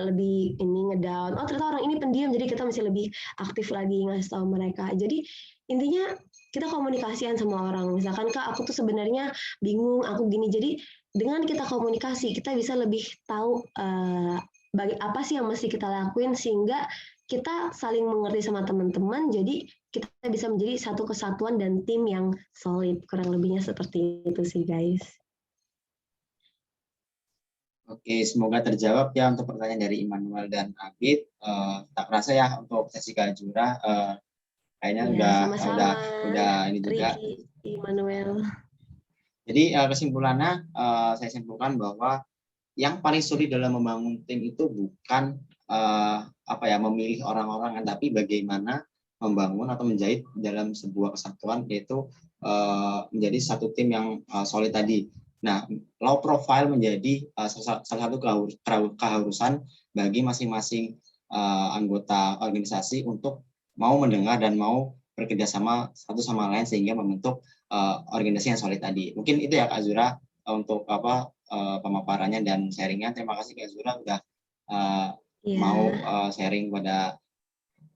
lebih ini ngedown. Ternyata orang ini pendiam. Jadi kita masih lebih aktif lagi ngasih tahu mereka. Jadi intinya kita komunikasian sama orang. Misalkan Kak, aku tuh sebenarnya bingung, aku gini. Jadi dengan kita komunikasi kita bisa lebih tahu apa sih yang mesti kita lakuin sehingga kita saling mengerti sama teman-teman. Jadi kita bisa menjadi satu kesatuan dan tim yang solid. Kurang lebihnya seperti itu sih, guys. Oke, semoga terjawab ya untuk pertanyaan dari Immanuel dan Abid. Tak kerasa ya untuk sesi Kajura kayaknya Ya, sama-sama. udah ini juga. Ricky, Immanuel. Jadi kesimpulannya saya simpulkan bahwa yang paling sulit dalam membangun tim itu bukan memilih orang-orang, tapi bagaimana membangun atau menjahit dalam sebuah kesatuan, yaitu menjadi satu tim yang solid tadi. Nah, low profile menjadi salah satu keharusan bagi masing-masing anggota organisasi untuk mau mendengar dan mau bekerja sama satu sama lain sehingga membentuk organisasi yang solid tadi. Mungkin itu ya Kak Zura untuk pemaparannya dan sharingnya. Terima kasih Kak Zura udah mau sharing pada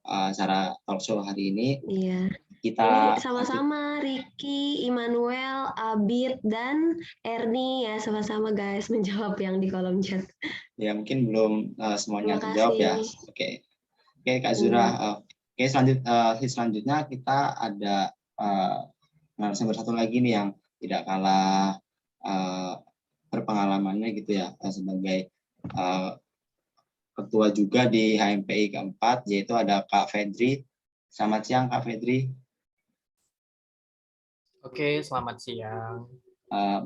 acara talkshow hari ini. Iya. Kita sama-sama Ricky, Immanuel, Abid, dan Erni ya sama-sama guys menjawab yang di kolom chat. Ya mungkin belum semuanya terjawab ya. Oke Kak Zura. Oke selanjutnya kita ada narasumber satu lagi nih yang tidak kalah berpengalamannya gitu ya sebagai ketua juga di HMPI keempat, yaitu ada Kak Fedri. Selamat siang Kak Fedri. Oke, selamat siang.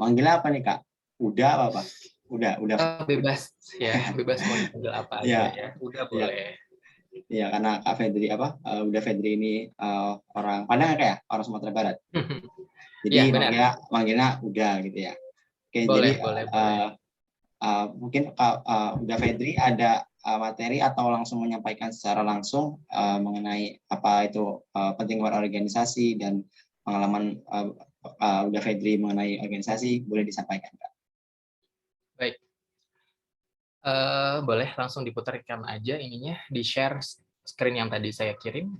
Manggilnya apa nih Kak? Udah apa? Udah. Bebas ya, bebas mau dipanggil apa aja ya. Udah boleh. Iya, karena Kak Fedri udah Fedri ini orang Padang ya, orang Sumatera Barat. Jadi ya, manggilnya udah gitu ya. Oke, boleh. Mungkin udah Fedri ada materi atau langsung menyampaikan secara langsung mengenai apa itu penting berorganisasi dan pengalaman udah Fedri mengenai organisasi, boleh disampaikan Kak. Baik. Boleh langsung diputarkan aja ininya, di share screen yang tadi saya kirim.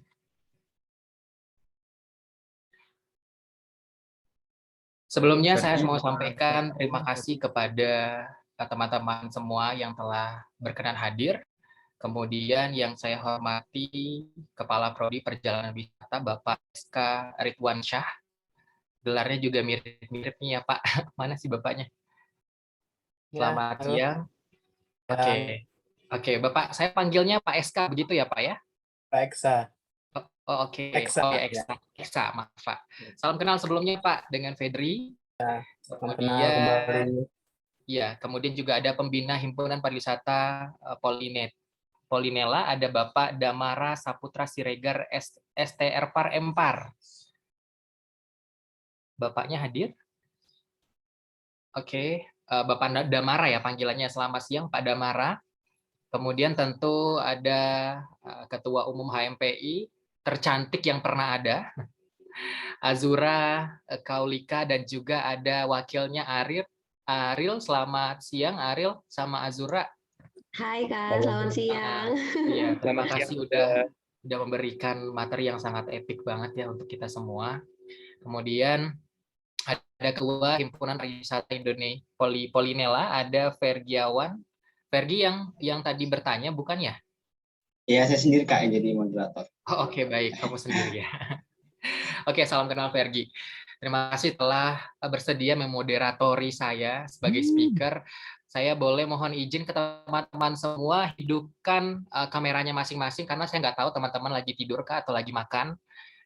Sebelumnya saya mau sampaikan terima kasih kepada teman-teman semua yang telah berkenan hadir. Kemudian yang saya hormati Kepala Prodi Perjalanan Wisata Bapak SK Ridwan Syah. Gelarnya juga mirip-mirip nih ya Pak. Mana sih Bapaknya? Selamat siang. Oke, Bapak, saya panggilnya Pak SK begitu ya Pak ya? Pak Eksa. Oke. Eksa, maaf Pak. Salam kenal sebelumnya Pak dengan Fedri. Kemudian juga ada pembina Himpunan Pariwisata Polinela, ada Bapak Damara Saputra Siregar STR Par Empar. Bapaknya hadir? Oke. Bapak Damara ya panggilannya. Selamat siang Pak Damara. Kemudian tentu ada Ketua Umum HMPI tercantik yang pernah ada, Azura Kaulika, dan juga ada wakilnya Aril. Selamat siang Aril sama Azura. Hai Kak, selamat siang. Iya, terima kasih udah memberikan materi yang sangat epik banget ya untuk kita semua. Kemudian ada Ketua Himpunan Pariwisata Indonesia Polinela, ada Fergiawan. Fergi yang tadi bertanya bukan ya? Iya, saya sendiri Kak yang jadi moderator. Oke, baik, kamu sendiri ya. Oke, salam kenal Fergi. Terima kasih telah bersedia memoderatori saya sebagai speaker. Saya boleh mohon izin ke teman-teman semua hidupkan kameranya masing-masing karena saya nggak tahu teman-teman lagi tidur kah atau lagi makan.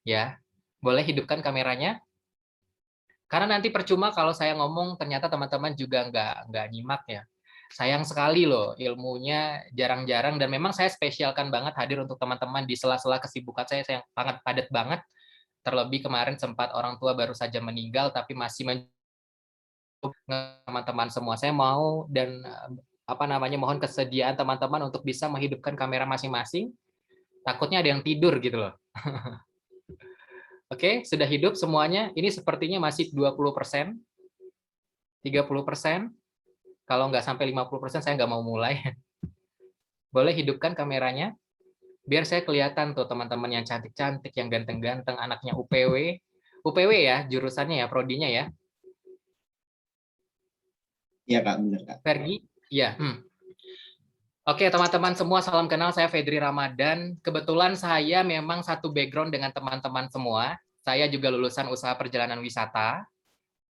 Ya, boleh hidupkan kameranya. Karena nanti percuma kalau saya ngomong ternyata teman-teman juga nggak nyimak ya. Sayang sekali loh, ilmunya jarang-jarang, dan memang saya spesialkan banget hadir untuk teman-teman di sela-sela kesibukan saya yang sangat padat banget. Terlebih kemarin sempat orang tua baru saja meninggal, tapi masih teman-teman semua. Saya mau dan mohon kesediaan teman-teman untuk bisa menghidupkan kamera masing-masing. Takutnya ada yang tidur gitu loh. Oke, sudah hidup semuanya. Ini sepertinya masih 20%, 30%. Kalau nggak sampai 50%, saya nggak mau mulai. Boleh hidupkan kameranya? Biar saya kelihatan tuh teman-teman yang cantik-cantik, yang ganteng-ganteng, anaknya UPW. UPW ya, jurusannya ya, prodinya ya. Iya Kak, benar Kak. Fergi? Iya. Oke, teman-teman semua, salam kenal. Saya Fedri Ramadan. Kebetulan saya memang satu background dengan teman-teman semua. Saya juga lulusan usaha perjalanan wisata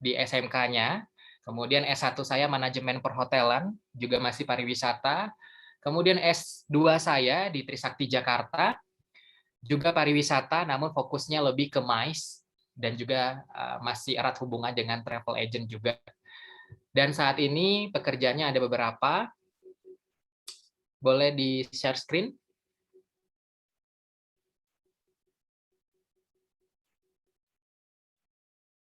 di SMK-nya. Kemudian S1 saya manajemen perhotelan, juga masih pariwisata. Kemudian S2 saya di Trisakti Jakarta, juga pariwisata, namun fokusnya lebih ke MICE, dan juga masih erat hubungan dengan travel agent juga. Dan saat ini pekerjaannya ada beberapa. Boleh di-share screen?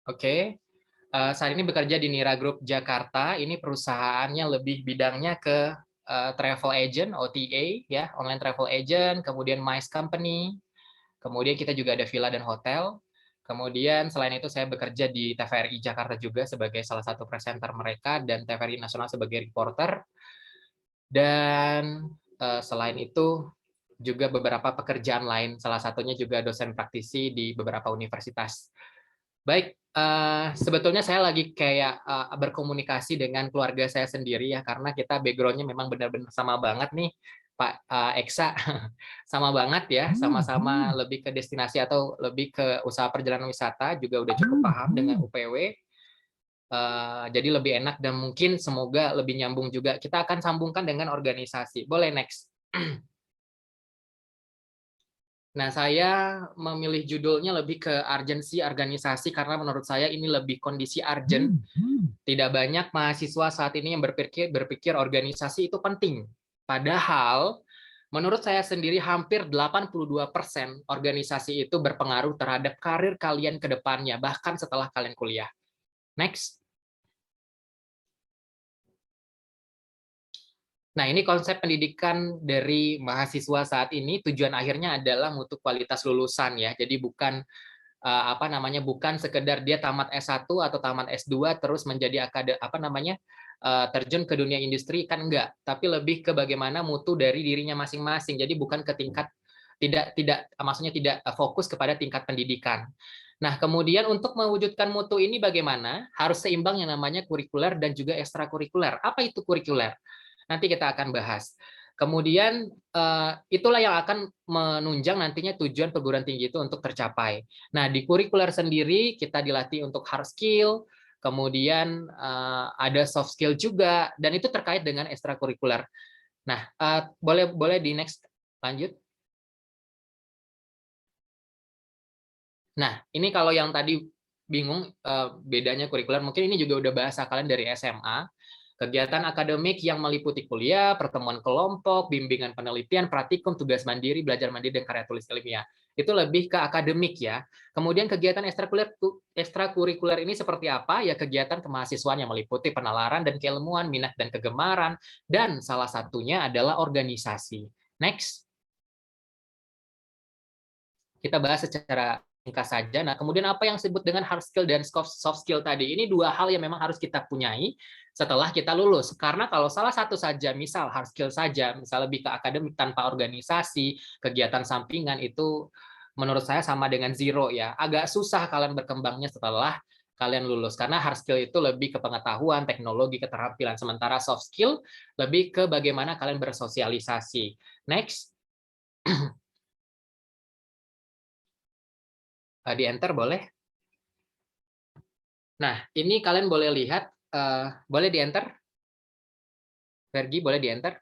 Oke. Saat ini bekerja di Nira Group Jakarta. Ini perusahaannya lebih bidangnya ke travel agent, OTA, ya, online travel agent, kemudian MICE company, kemudian kita juga ada villa dan hotel. Kemudian selain itu saya bekerja di TVRI Jakarta juga sebagai salah satu presenter mereka dan TVRI Nasional sebagai reporter. Dan selain itu juga beberapa pekerjaan lain, salah satunya juga dosen praktisi di beberapa universitas. Baik, sebetulnya saya lagi kayak berkomunikasi dengan keluarga saya sendiri ya, karena kita background-nya memang benar-benar sama banget nih, Pak Eksa. Sama banget ya, sama-sama lebih ke destinasi atau lebih ke usaha perjalanan wisata, juga udah cukup paham dengan UPW. Jadi lebih enak dan mungkin semoga lebih nyambung juga. Kita akan sambungkan dengan organisasi. Boleh next. Nah, saya memilih judulnya lebih ke urgensi organisasi karena menurut saya ini lebih kondisi urgent. Tidak banyak mahasiswa saat ini yang berpikir organisasi itu penting. Padahal menurut saya sendiri hampir 82% organisasi itu berpengaruh terhadap karir kalian ke depannya, bahkan setelah kalian kuliah. Next. Nah, ini konsep pendidikan dari mahasiswa saat ini, tujuan akhirnya adalah mutu kualitas lulusan ya. Jadi bukan bukan sekedar dia tamat S1 atau tamat S2 terus menjadi terjun ke dunia industri, kan enggak, tapi lebih ke bagaimana mutu dari dirinya masing-masing. Jadi bukan ke tingkat maksudnya tidak fokus kepada tingkat pendidikan. Nah, kemudian untuk mewujudkan mutu ini bagaimana? Harus seimbang yang namanya kurikuler dan juga ekstrakurikuler. Apa itu kurikuler? Nanti kita akan bahas. Kemudian itulah yang akan menunjang nantinya tujuan perguruan tinggi itu untuk tercapai. Nah, di kurikuler sendiri kita dilatih untuk hard skill, kemudian ada soft skill juga, dan itu terkait dengan ekstrakurikuler. Nah, boleh di next, lanjut. Nah, ini kalau yang tadi bingung bedanya kurikuler, mungkin ini juga udah bahasa kalian dari SMA. Kegiatan akademik yang meliputi kuliah, pertemuan kelompok, bimbingan penelitian, praktikum, tugas mandiri, belajar mandiri, dan karya tulis ilmiah. Itu lebih ke akademik ya. Kemudian kegiatan ekstrakurikuler ini seperti apa? Ya kegiatan kemahasiswaan yang meliputi penalaran dan keilmuan, minat dan kegemaran, dan salah satunya adalah organisasi. Next. Kita bahas secara singkat saja. Nah, kemudian apa yang disebut dengan hard skill dan soft skill tadi? Ini dua hal yang memang harus kita punyai setelah kita lulus. Karena kalau salah satu saja, misal hard skill saja, misal lebih ke akademik tanpa organisasi, kegiatan sampingan, itu menurut saya sama dengan zero ya. Agak susah kalian berkembangnya setelah kalian lulus. Karena hard skill itu lebih ke pengetahuan, teknologi, keterampilan. Sementara soft skill lebih ke bagaimana kalian bersosialisasi. Next. Di enter boleh. Nah, ini kalian boleh lihat, boleh di enter. Fergi boleh di enter.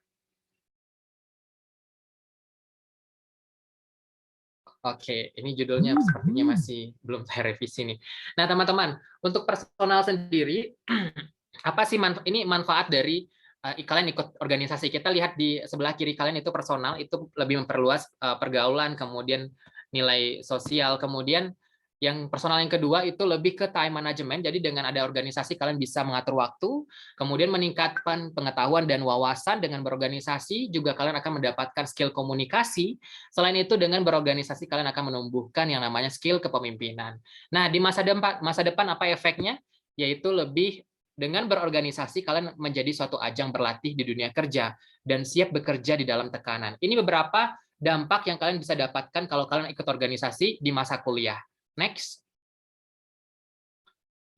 Oke, ini judulnya sepertinya masih belum saya revisi nih. Nah, teman-teman, untuk personal sendiri, apa sih ini manfaat dari kalian ikut organisasi? Kita lihat di sebelah kiri kalian itu personal, itu lebih memperluas pergaulan, kemudian nilai sosial, kemudian Yang personal yang kedua itu lebih ke time management. Jadi dengan ada organisasi kalian bisa mengatur waktu, kemudian meningkatkan pengetahuan dan wawasan dengan berorganisasi, juga kalian akan mendapatkan skill komunikasi. Selain itu dengan berorganisasi kalian akan menumbuhkan yang namanya skill kepemimpinan. Nah, di masa depan apa efeknya? Yaitu lebih dengan berorganisasi kalian menjadi suatu ajang berlatih di dunia kerja dan siap bekerja di dalam tekanan. Ini beberapa dampak yang kalian bisa dapatkan kalau kalian ikut organisasi di masa kuliah. Next.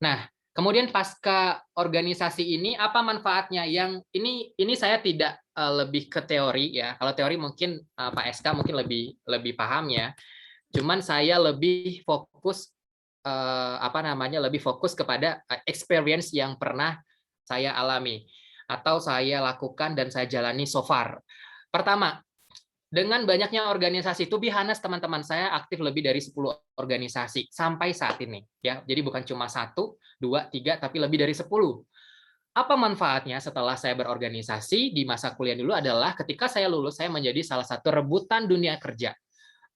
Nah, kemudian pasca organisasi ini apa manfaatnya? Yang ini saya tidak lebih ke teori ya. Kalau teori mungkin Pak SK mungkin lebih paham ya. Cuman saya lebih fokus lebih fokus kepada experience yang pernah saya alami atau saya lakukan dan saya jalani so far. Pertama, dengan banyaknya organisasi, to be honest, teman-teman saya aktif lebih dari 10 organisasi sampai saat ini. Ya, jadi bukan cuma 1, 2, 3, tapi lebih dari 10. Apa manfaatnya setelah saya berorganisasi di masa kuliah dulu adalah ketika saya lulus, saya menjadi salah satu rebutan dunia kerja.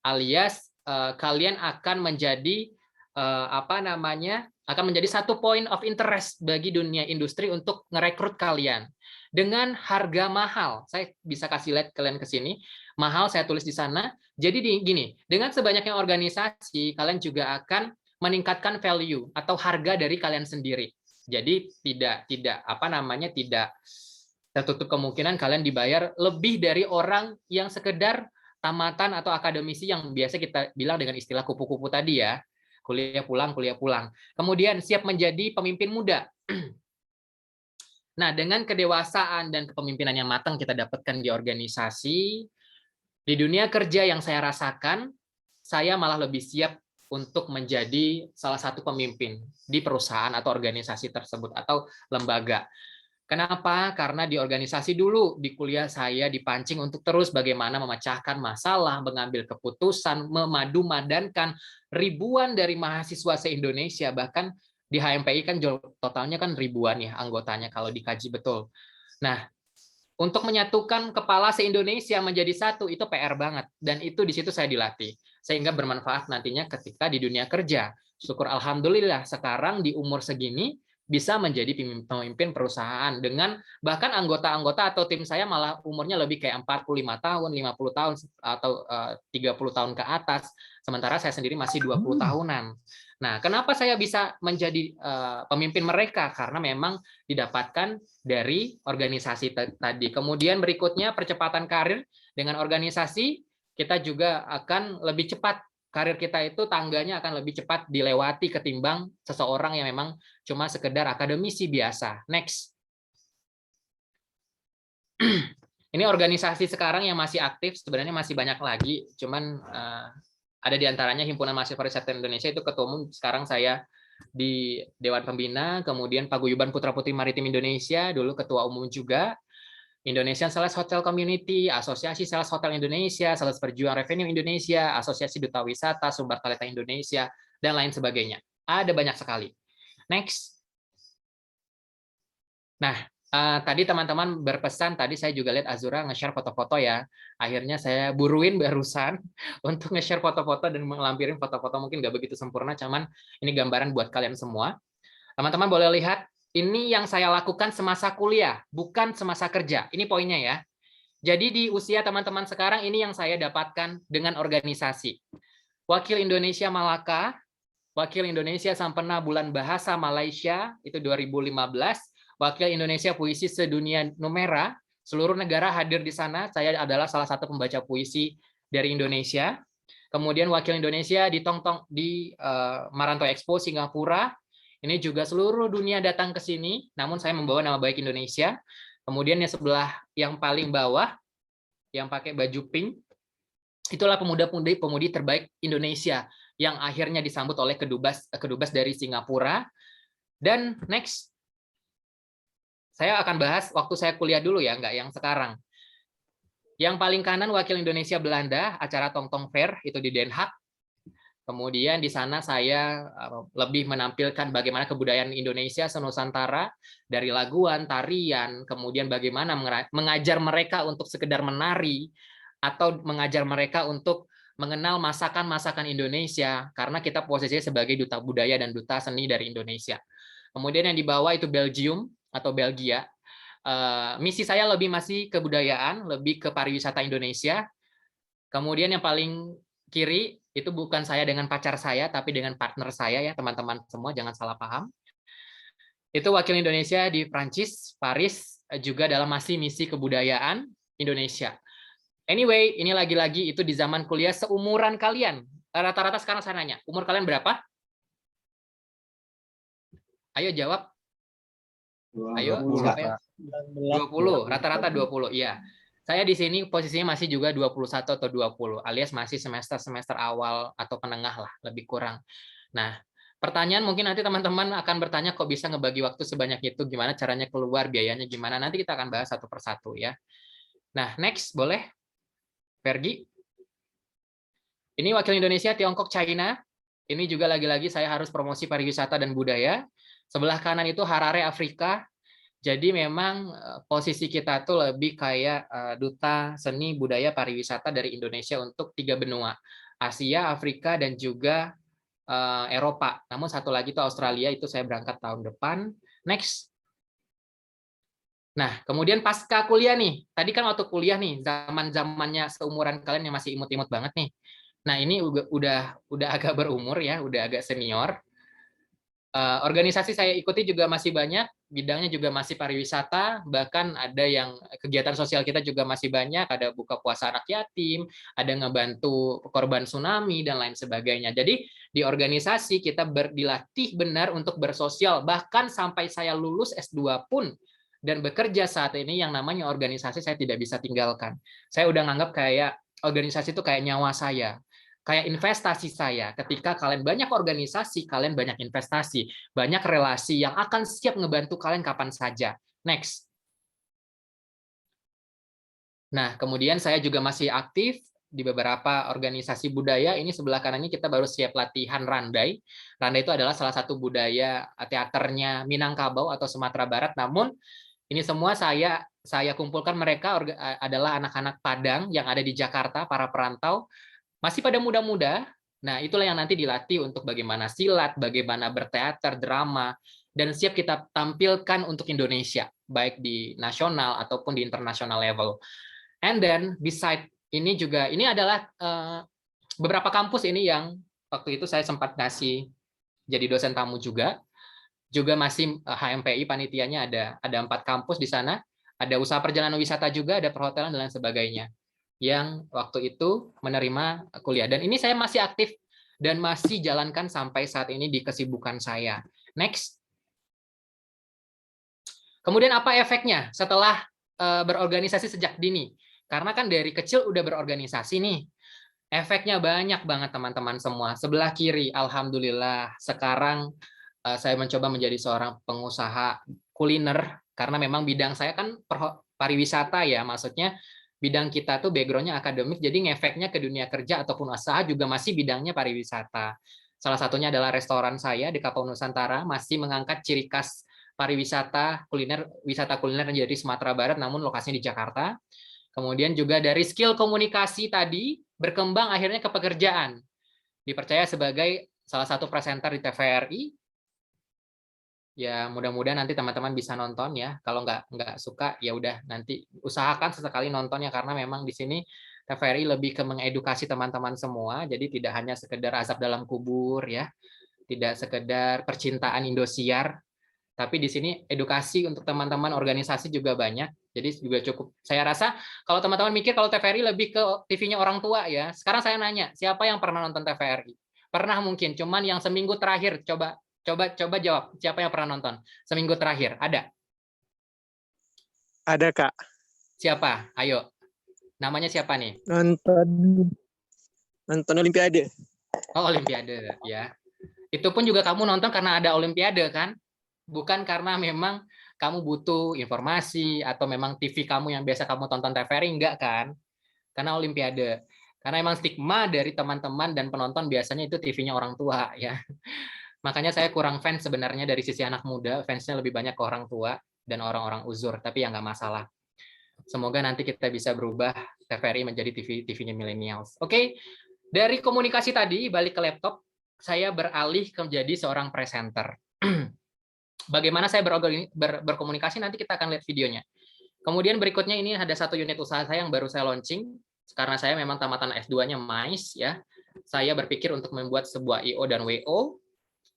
Alias kalian akan menjadi akan menjadi satu point of interest bagi dunia industri untuk ngerekrut kalian dengan harga mahal. Saya bisa kasih lihat kalian ke sini. Mahal saya tulis di sana. Jadi gini, dengan sebanyaknya organisasi, kalian juga akan meningkatkan value atau harga dari kalian sendiri. Jadi tidak tertutup kemungkinan kalian dibayar lebih dari orang yang sekedar tamatan atau akademisi yang biasa kita bilang dengan istilah kupu-kupu tadi ya. Kuliah pulang. Kemudian siap menjadi pemimpin muda. Nah, dengan kedewasaan dan kepemimpinan yang matang kita dapatkan di organisasi, di dunia kerja yang saya rasakan, saya malah lebih siap untuk menjadi salah satu pemimpin di perusahaan atau organisasi tersebut atau lembaga. Kenapa? Karena di organisasi dulu, di kuliah saya dipancing untuk terus bagaimana memecahkan masalah, mengambil keputusan, memadu-madankan ribuan dari mahasiswa se-Indonesia, bahkan di HMPI kan totalnya kan ribuan ya anggotanya kalau dikaji betul. Nah, untuk menyatukan kepala se-Indonesia menjadi satu itu PR banget, dan itu di situ saya dilatih sehingga bermanfaat nantinya ketika di dunia kerja. Syukur alhamdulillah sekarang di umur segini bisa menjadi pemimpin perusahaan dengan bahkan anggota-anggota atau tim saya malah umurnya lebih kayak 45 tahun, 50 tahun atau 30 tahun ke atas, sementara saya sendiri masih 20 tahunan. Nah, kenapa saya bisa menjadi pemimpin mereka? Karena memang didapatkan dari organisasi tadi. Kemudian berikutnya percepatan karir dengan organisasi, kita juga akan lebih cepat. Karir kita itu tangganya akan lebih cepat dilewati ketimbang seseorang yang memang cuma sekedar akademisi biasa. Next. Ini organisasi sekarang yang masih aktif, sebenarnya masih banyak lagi, cuman ada di antaranya Himpunan Mahasiswa Riset Indonesia, itu ketua umum sekarang saya di Dewan Pembina, kemudian Paguyuban Putra Putri Maritim Indonesia, dulu ketua umum juga, Indonesian Sales Hotel Community, Asosiasi Sales Hotel Indonesia, Sales Perjuang Revenue Indonesia, Asosiasi Duta Wisata, Sumber Talenta Indonesia, dan lain sebagainya. Ada banyak sekali. Next. Nah, tadi teman-teman berpesan, tadi saya juga lihat Azura nge-share foto-foto ya. Akhirnya saya buruin barusan untuk nge-share foto-foto dan melampirin foto-foto mungkin nggak begitu sempurna, cuman ini gambaran buat kalian semua. Teman-teman boleh lihat, ini yang saya lakukan semasa kuliah, bukan semasa kerja. Ini poinnya ya. Jadi di usia teman-teman sekarang, ini yang saya dapatkan dengan organisasi. Wakil Indonesia Malaka, Wakil Indonesia Sampena Bulan Bahasa Malaysia, itu 2015. Wakil Indonesia Puisi Sedunia Numera, seluruh negara hadir di sana. Saya adalah salah satu pembaca puisi dari Indonesia. Kemudian Wakil Indonesia di Maranto Expo Singapura. Ini juga seluruh dunia datang ke sini, namun saya membawa nama baik Indonesia. Kemudian yang sebelah yang paling bawah, yang pakai baju pink, itulah pemudi terbaik Indonesia yang akhirnya disambut oleh kedubes dari Singapura. Dan next, saya akan bahas waktu saya kuliah dulu ya, nggak yang sekarang. Yang paling kanan Wakil Indonesia Belanda, acara Tongtong Fair, itu di Den Haag. Kemudian di sana saya lebih menampilkan bagaimana kebudayaan Indonesia senusantara, dari laguan, tarian, kemudian bagaimana mengajar mereka untuk sekedar menari, atau mengajar mereka untuk mengenal masakan-masakan Indonesia karena kita posisinya sebagai duta budaya dan duta seni dari Indonesia. Kemudian yang di bawah itu Belgium atau Belgia. Misi saya lebih masih kebudayaan, lebih ke pariwisata Indonesia. Kemudian yang paling kiri itu bukan saya dengan pacar saya, tapi dengan partner saya ya teman-teman semua, jangan salah paham. Itu wakil Indonesia di Prancis, Paris, juga dalam masih misi kebudayaan Indonesia. Anyway, ini lagi-lagi itu di zaman kuliah seumuran kalian. Rata-rata sekarang saya nanya, umur kalian berapa? Ayo jawab. Ayo, 20, rata-rata 20, iya. Saya di sini posisinya masih juga 21 atau 20, alias masih semester awal atau penengah lah, lebih kurang. Nah, pertanyaan mungkin nanti teman-teman akan bertanya kok bisa ngebagi waktu sebanyak itu, gimana caranya keluar, biayanya gimana, nanti kita akan bahas satu persatu ya. Nah, next, boleh? Fergie. Ini wakil Indonesia, Tiongkok, China. Ini juga lagi-lagi saya harus promosi pariwisata dan budaya. Sebelah kanan itu Harare, Afrika. Jadi memang posisi kita tuh lebih kayak duta seni budaya pariwisata dari Indonesia untuk 3 benua, Asia, Afrika, dan juga Eropa. Namun satu lagi itu Australia, itu saya berangkat tahun depan. Next. Nah, kemudian pasca kuliah nih. Tadi kan waktu kuliah nih, zaman-zamannya seumuran kalian yang masih imut-imut banget nih. Nah, ini udah agak berumur ya, udah agak senior. Organisasi saya ikuti juga masih banyak, bidangnya juga masih pariwisata, bahkan ada yang kegiatan sosial kita juga masih banyak, ada buka puasa anak yatim, ada ngebantu korban tsunami, dan lain sebagainya. Jadi di organisasi kita dilatih benar untuk bersosial, bahkan sampai saya lulus S2 pun, dan bekerja saat ini yang namanya organisasi saya tidak bisa tinggalkan. Saya udah nganggap kayak organisasi itu kayak nyawa saya. Kayak investasi saya, ketika kalian banyak organisasi, kalian banyak investasi, banyak relasi yang akan siap ngebantu kalian kapan saja. Next. Nah, kemudian saya juga masih aktif di beberapa organisasi budaya. Ini sebelah kanan ini kita baru siap latihan Randai. Randai itu adalah salah satu budaya teaternya Minangkabau atau Sumatera Barat. Namun ini semua saya kumpulkan, mereka adalah anak-anak Padang yang ada di Jakarta, para perantau. Masih pada muda-muda, nah itulah yang nanti dilatih untuk bagaimana silat, bagaimana berteater, drama, dan siap kita tampilkan untuk Indonesia, baik di nasional ataupun di international level. And then, beside ini juga, ini adalah beberapa kampus ini yang waktu itu saya sempat ngasih jadi dosen tamu juga masih HMPI, panitianya ada 4 kampus di sana, ada usaha perjalanan wisata juga, ada perhotelan, dan lain sebagainya, yang waktu itu menerima kuliah. Dan ini saya masih aktif dan masih jalankan sampai saat ini di kesibukan saya. Next. Kemudian apa efeknya setelah berorganisasi sejak dini? Karena kan dari kecil udah berorganisasi nih. Efeknya banyak banget teman-teman semua. Sebelah kiri, alhamdulillah, sekarang saya mencoba menjadi seorang pengusaha kuliner, karena memang bidang saya kan pariwisata ya, maksudnya bidang kita tuh background-nya akademik, jadi ngefeknya ke dunia kerja ataupun usaha juga masih bidangnya pariwisata. Salah satunya adalah restoran saya di Kapau Nusantara, masih mengangkat ciri khas pariwisata kuliner, wisata kuliner yang dari Sumatera Barat, namun lokasinya di Jakarta. Kemudian juga dari skill komunikasi tadi, berkembang akhirnya ke pekerjaan. Dipercaya sebagai salah satu presenter di TVRI. Ya mudah-mudahan nanti teman-teman bisa nonton ya. Kalau nggak suka ya udah, nanti usahakan sesekali nontonnya, karena memang di sini TVRI lebih ke mengedukasi teman-teman semua. Jadi tidak hanya sekedar azab dalam kubur ya, tidak sekedar percintaan Indosiar, tapi di sini edukasi untuk teman-teman organisasi juga banyak. Jadi juga cukup. Saya rasa kalau teman-teman mikir kalau TVRI lebih ke TV-nya orang tua ya. Sekarang saya nanya, siapa yang pernah nonton TVRI? Pernah mungkin, cuman yang seminggu terakhir, coba jawab, siapa yang pernah nonton seminggu terakhir? Ada? Ada, Kak. Siapa? Ayo. Namanya siapa nih? Nonton Olimpiade. Oh, Olimpiade ya. Itu pun juga kamu nonton karena ada Olimpiade kan? Bukan karena memang kamu butuh informasi atau memang TV kamu yang biasa kamu tonton TVRI, enggak kan? Karena Olimpiade. Karena emang stigma dari teman-teman dan penonton biasanya itu TV-nya orang tua ya. Makanya saya kurang fans sebenarnya dari sisi anak muda, fansnya lebih banyak ke orang tua dan orang-orang uzur, tapi ya nggak masalah. Semoga nanti kita bisa berubah TVRI menjadi TV-nya millennials. Oke, Dari komunikasi tadi, balik ke laptop, saya beralih ke menjadi seorang presenter. Bagaimana saya berkomunikasi, nanti kita akan lihat videonya. Kemudian berikutnya ini ada satu unit usaha saya yang baru saya launching, karena saya memang tamatan S2-nya MICE, ya. Saya berpikir untuk membuat sebuah IO dan WO,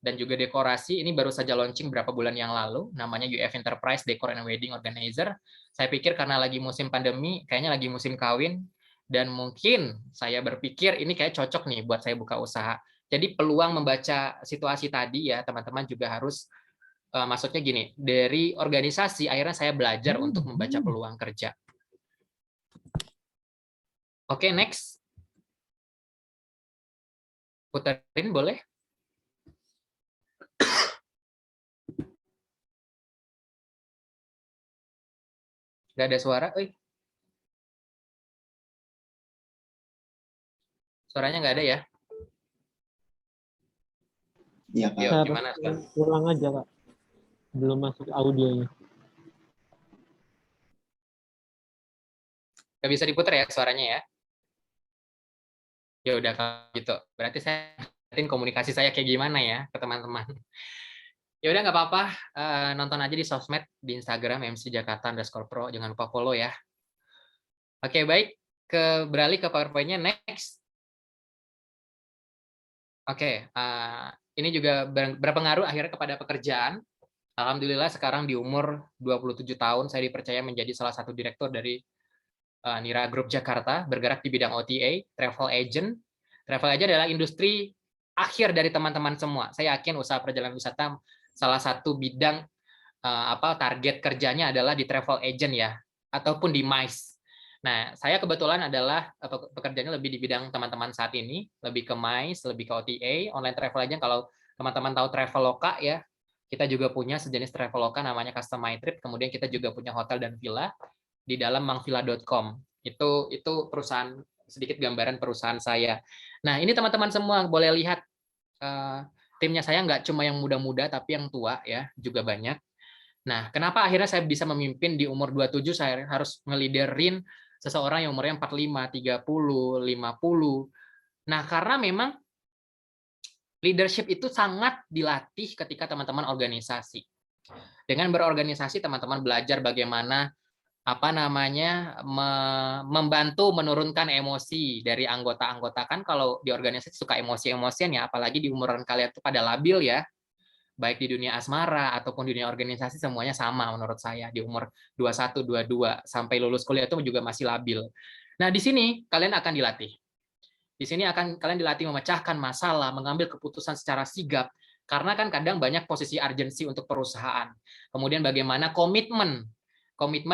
dan juga dekorasi. Ini baru saja launching berapa bulan yang lalu, namanya UF Enterprise Decor and Wedding Organizer. Saya pikir karena lagi musim pandemi, kayaknya lagi musim kawin, dan mungkin saya berpikir ini kayak cocok nih buat saya buka usaha. Jadi peluang membaca situasi tadi ya teman-teman juga harus, maksudnya gini, dari organisasi akhirnya saya belajar untuk membaca peluang kerja. Oke, next. Puterin boleh? Nggak ada suara, suaranya nggak ada ya? Iya, Kak. Yuk, gimana? Ulang aja, Kak. Belum masuk audionya. Nggak bisa diputar ya suaranya ya? Ya udah kalau gitu. Berarti saya lihatin komunikasi saya kayak gimana ya ke teman-teman. Ya udah nggak apa-apa, nonton aja di sosmed, di Instagram mcjakarta_pro, jangan lupa follow ya. Oke, baik, beralih ke PowerPoint-nya, next. Oke, ini juga berpengaruh akhirnya kepada pekerjaan. Alhamdulillah sekarang di umur 27 tahun saya dipercaya menjadi salah satu direktur dari Nira Group Jakarta, bergerak di bidang OTA, travel agent. Travel agent adalah industri akhir dari teman-teman semua. Saya yakin usaha perjalanan wisata salah satu bidang target kerjanya adalah di travel agent ya, ataupun di MICE. Nah, saya kebetulan adalah pekerjaannya lebih di bidang teman-teman saat ini, lebih ke MICE, lebih ke OTA, online travel agent. Kalau teman-teman tahu Traveloka ya, kita juga punya sejenis Traveloka namanya Custom My Trip. Kemudian kita juga punya hotel dan villa di dalam mangvilla.com. Itu perusahaan, sedikit gambaran perusahaan saya. Nah, ini teman-teman semua boleh lihat timnya saya nggak cuma yang muda-muda tapi yang tua ya, juga banyak. Nah, kenapa akhirnya saya bisa memimpin di umur 27, saya harus ngeliderin seseorang yang umurnya 45, 30, 50. Nah, karena memang leadership itu sangat dilatih ketika teman-teman organisasi. Dengan berorganisasi, teman-teman belajar bagaimana membantu menurunkan emosi dari anggota-anggota. Kan kalau di organisasi suka emosi-emosian ya, apalagi di umuran kalian itu pada labil ya, baik di dunia asmara ataupun di dunia organisasi semuanya sama menurut saya, di umur 21, 22 sampai lulus kuliah itu juga masih labil. Nah, di sini kalian akan dilatih. Di sini kalian dilatih memecahkan masalah, mengambil keputusan secara sigap, karena kan kadang banyak posisi urgensi untuk perusahaan. Kemudian bagaimana komitmen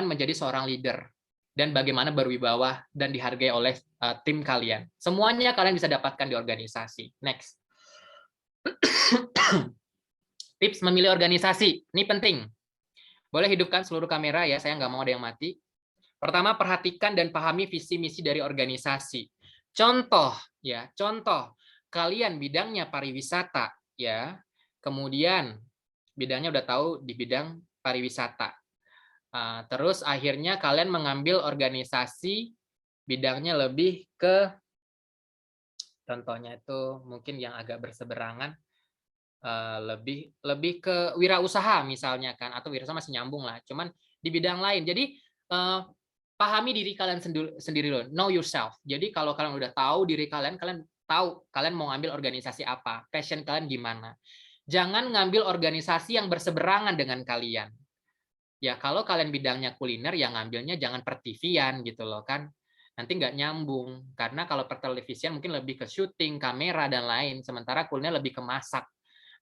menjadi seorang leader, dan bagaimana berwibawa dan dihargai oleh tim kalian. Semuanya kalian bisa dapatkan di organisasi. Next. Tips memilih organisasi, ini penting. Boleh hidupkan seluruh kamera ya, saya nggak mau ada yang mati. Pertama, perhatikan dan pahami visi misi dari organisasi. Contoh, kalian bidangnya pariwisata, ya. Kemudian bidangnya udah tahu di bidang pariwisata. Terus akhirnya kalian mengambil organisasi bidangnya lebih ke, contohnya itu mungkin yang agak berseberangan, lebih ke wirausaha misalnya kan, atau wirausaha masih nyambung lah, cuman di bidang lain. Jadi pahami diri kalian sendiri dulu, know yourself. Jadi kalau kalian udah tahu diri kalian tahu kalian mau ngambil organisasi apa, passion kalian gimana. Jangan ngambil organisasi yang berseberangan dengan kalian. Ya kalau kalian bidangnya kuliner, yang ngambilnya jangan pertivian gitu loh kan. Nanti nggak nyambung, karena kalau pertelevisian mungkin lebih ke syuting, kamera, dan lain. Sementara kuliner lebih ke masak.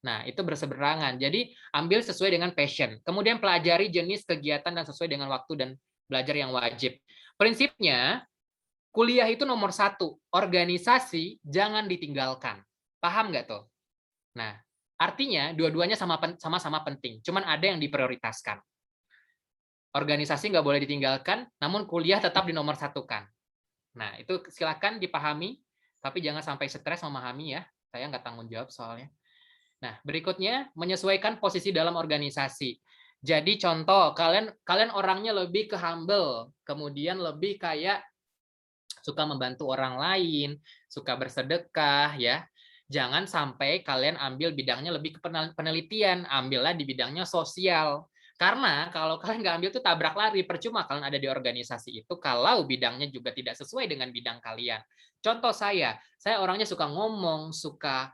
Nah, itu berseberangan. Jadi, ambil sesuai dengan passion. Kemudian pelajari jenis kegiatan dan sesuai dengan waktu dan belajar yang wajib. Prinsipnya, kuliah itu nomor 1. Organisasi jangan ditinggalkan. Paham nggak tuh? Nah, artinya dua-duanya sama-sama penting. Cuman ada yang diprioritaskan. Organisasi nggak boleh ditinggalkan, namun kuliah tetap dinomor satukan. Nah, itu silakan dipahami, tapi jangan sampai stres memahami ya. Saya nggak tanggung jawab soalnya. Nah, berikutnya menyesuaikan posisi dalam organisasi. Jadi contoh, kalian orangnya lebih ke humble, kemudian lebih kayak suka membantu orang lain, suka bersedekah ya. Jangan sampai kalian ambil bidangnya lebih ke penelitian, ambillah di bidangnya sosial. Karena kalau kalian nggak ambil itu tabrak lari, percuma kalian ada di organisasi itu kalau bidangnya juga tidak sesuai dengan bidang kalian. Contoh saya orangnya suka ngomong, suka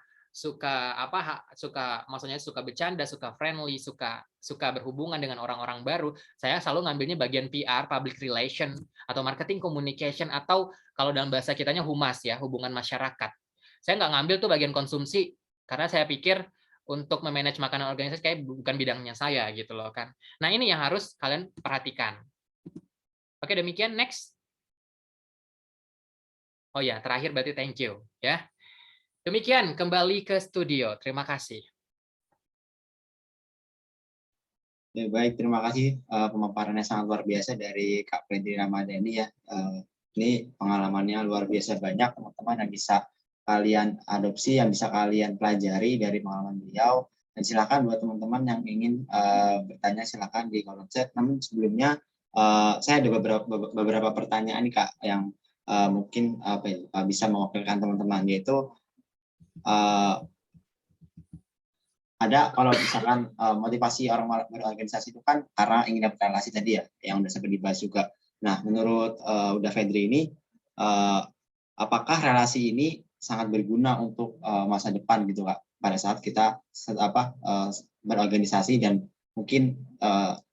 maksudnya suka bercanda, suka friendly, suka berhubungan dengan orang-orang baru. Saya selalu ngambilnya bagian PR, public relation, atau marketing communication, atau kalau dalam bahasa kitanya humas ya, hubungan masyarakat. Saya nggak ngambil tuh bagian konsumsi karena saya pikir untuk memanage makanan organisasi kayak bukan bidangnya saya gitu loh kan. Nah, ini yang harus kalian perhatikan. Oke, demikian, next. Oh ya, terakhir berarti thank you ya. Demikian, kembali ke studio. Terima kasih. Ya, baik, terima kasih pemaparannya sangat luar biasa dari Kak Fredri Ramadhani ya. Ini pengalamannya luar biasa banyak teman-teman yang bisa kalian adopsi, yang bisa kalian pelajari dari pengalaman beliau. Dan silakan buat teman-teman yang ingin bertanya silakan di kolom chat. Namun sebelumnya saya ada beberapa pertanyaan nih Kak yang mungkin bisa mewakilkan teman-teman, yaitu ada kalau misalkan motivasi orang berorganisasi itu kan karena ingin dapat relasi tadi ya, yang udah sempat dibahas juga. Nah, menurut Uda Fedri ini, apakah relasi ini sangat berguna untuk masa depan gitu Kak, pada saat kita berorganisasi dan mungkin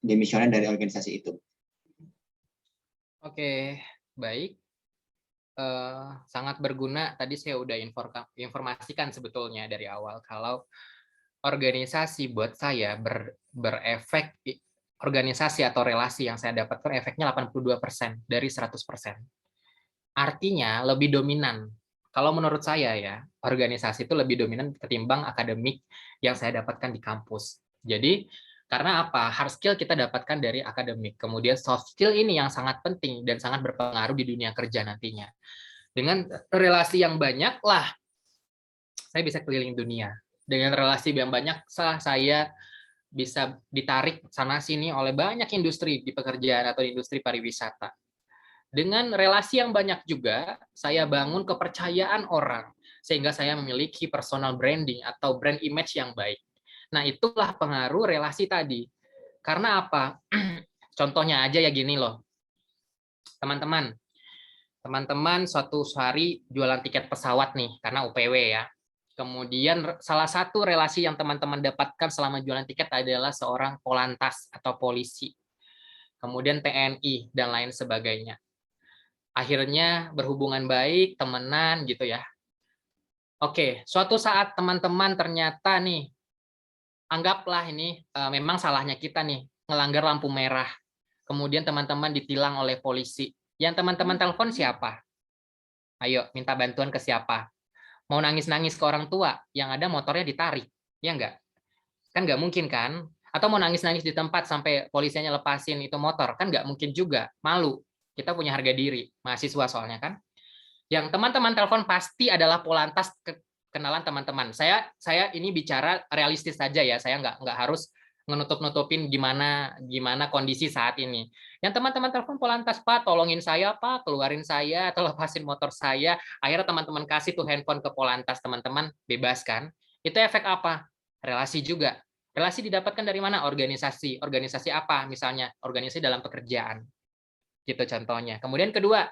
demisioner dari organisasi itu? Oke, baik. Sangat berguna. Tadi saya udah informasikan sebetulnya dari awal kalau organisasi buat saya berefek, organisasi atau relasi yang saya dapatkan efeknya 82% dari 100%. Artinya lebih dominan. Kalau menurut saya ya, organisasi itu lebih dominan ketimbang akademik yang saya dapatkan di kampus. Jadi, karena apa? Hard skill kita dapatkan dari akademik. Kemudian soft skill ini yang sangat penting dan sangat berpengaruh di dunia kerja nantinya. Dengan relasi yang banyak lah, saya bisa keliling dunia. Dengan relasi yang banyak, saya bisa ditarik sana-sini oleh banyak industri di pekerjaan atau industri pariwisata. Dengan relasi yang banyak juga, saya bangun kepercayaan orang, sehingga saya memiliki personal branding atau brand image yang baik. Nah, itulah pengaruh relasi tadi. Karena apa? Contohnya aja ya gini loh, teman-teman. Teman-teman suatu hari jualan tiket pesawat nih, karena UPW ya. Kemudian salah satu relasi yang teman-teman dapatkan selama jualan tiket adalah seorang polantas atau polisi. Kemudian TNI, dan lain sebagainya. Akhirnya berhubungan baik, temenan gitu ya. Oke, suatu saat teman-teman ternyata nih, anggaplah ini memang salahnya kita nih, ngelanggar lampu merah. Kemudian teman-teman ditilang oleh polisi. Yang teman-teman telepon siapa? Ayo, minta bantuan ke siapa? Mau nangis-nangis ke orang tua, yang ada motornya ditarik. Ya enggak? Kan nggak mungkin kan? Atau mau nangis-nangis di tempat sampai polisinya lepasin itu motor, kan nggak mungkin juga. Malu. Kita punya harga diri, mahasiswa soalnya kan. Yang teman-teman telepon pasti adalah polantas kenalan teman-teman. Saya ini bicara realistis saja ya. Saya nggak harus ngenutup-nutupin gimana kondisi saat ini. Yang teman-teman telepon polantas, Pak, tolongin saya, Pak, keluarin saya atau lepasin motor saya. Akhirnya teman-teman kasih tuh handphone ke polantas, teman-teman bebaskan. Itu efek apa? Relasi juga. Relasi didapatkan dari mana? Organisasi. Organisasi apa? Misalnya organisasi dalam pekerjaan. Gitu contohnya. Kemudian kedua,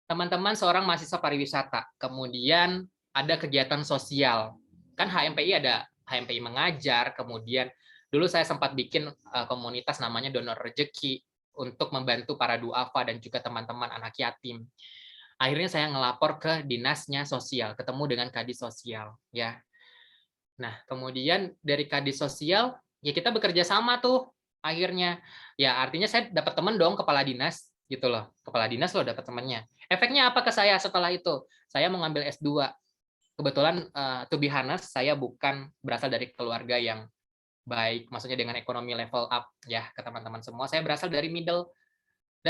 teman-teman seorang mahasiswa pariwisata, kemudian ada kegiatan sosial. Kan HMPI ada HMPI mengajar, kemudian dulu saya sempat bikin komunitas namanya Donor Rezeki untuk membantu para duafa dan juga teman-teman anak yatim. Akhirnya saya ngelapor ke dinasnya sosial, ketemu dengan kadis sosial ya. Nah, kemudian dari kadis sosial ya kita bekerja sama tuh akhirnya. Ya artinya saya dapat teman dong, kepala dinas gitu loh. Kepala dinas loh dapat temannya. Efeknya apa ke saya setelah itu? Saya mau ngambil S2. Kebetulan to be honest, saya bukan berasal dari keluarga yang baik, maksudnya dengan ekonomi level up ya ke teman-teman semua. Saya berasal dari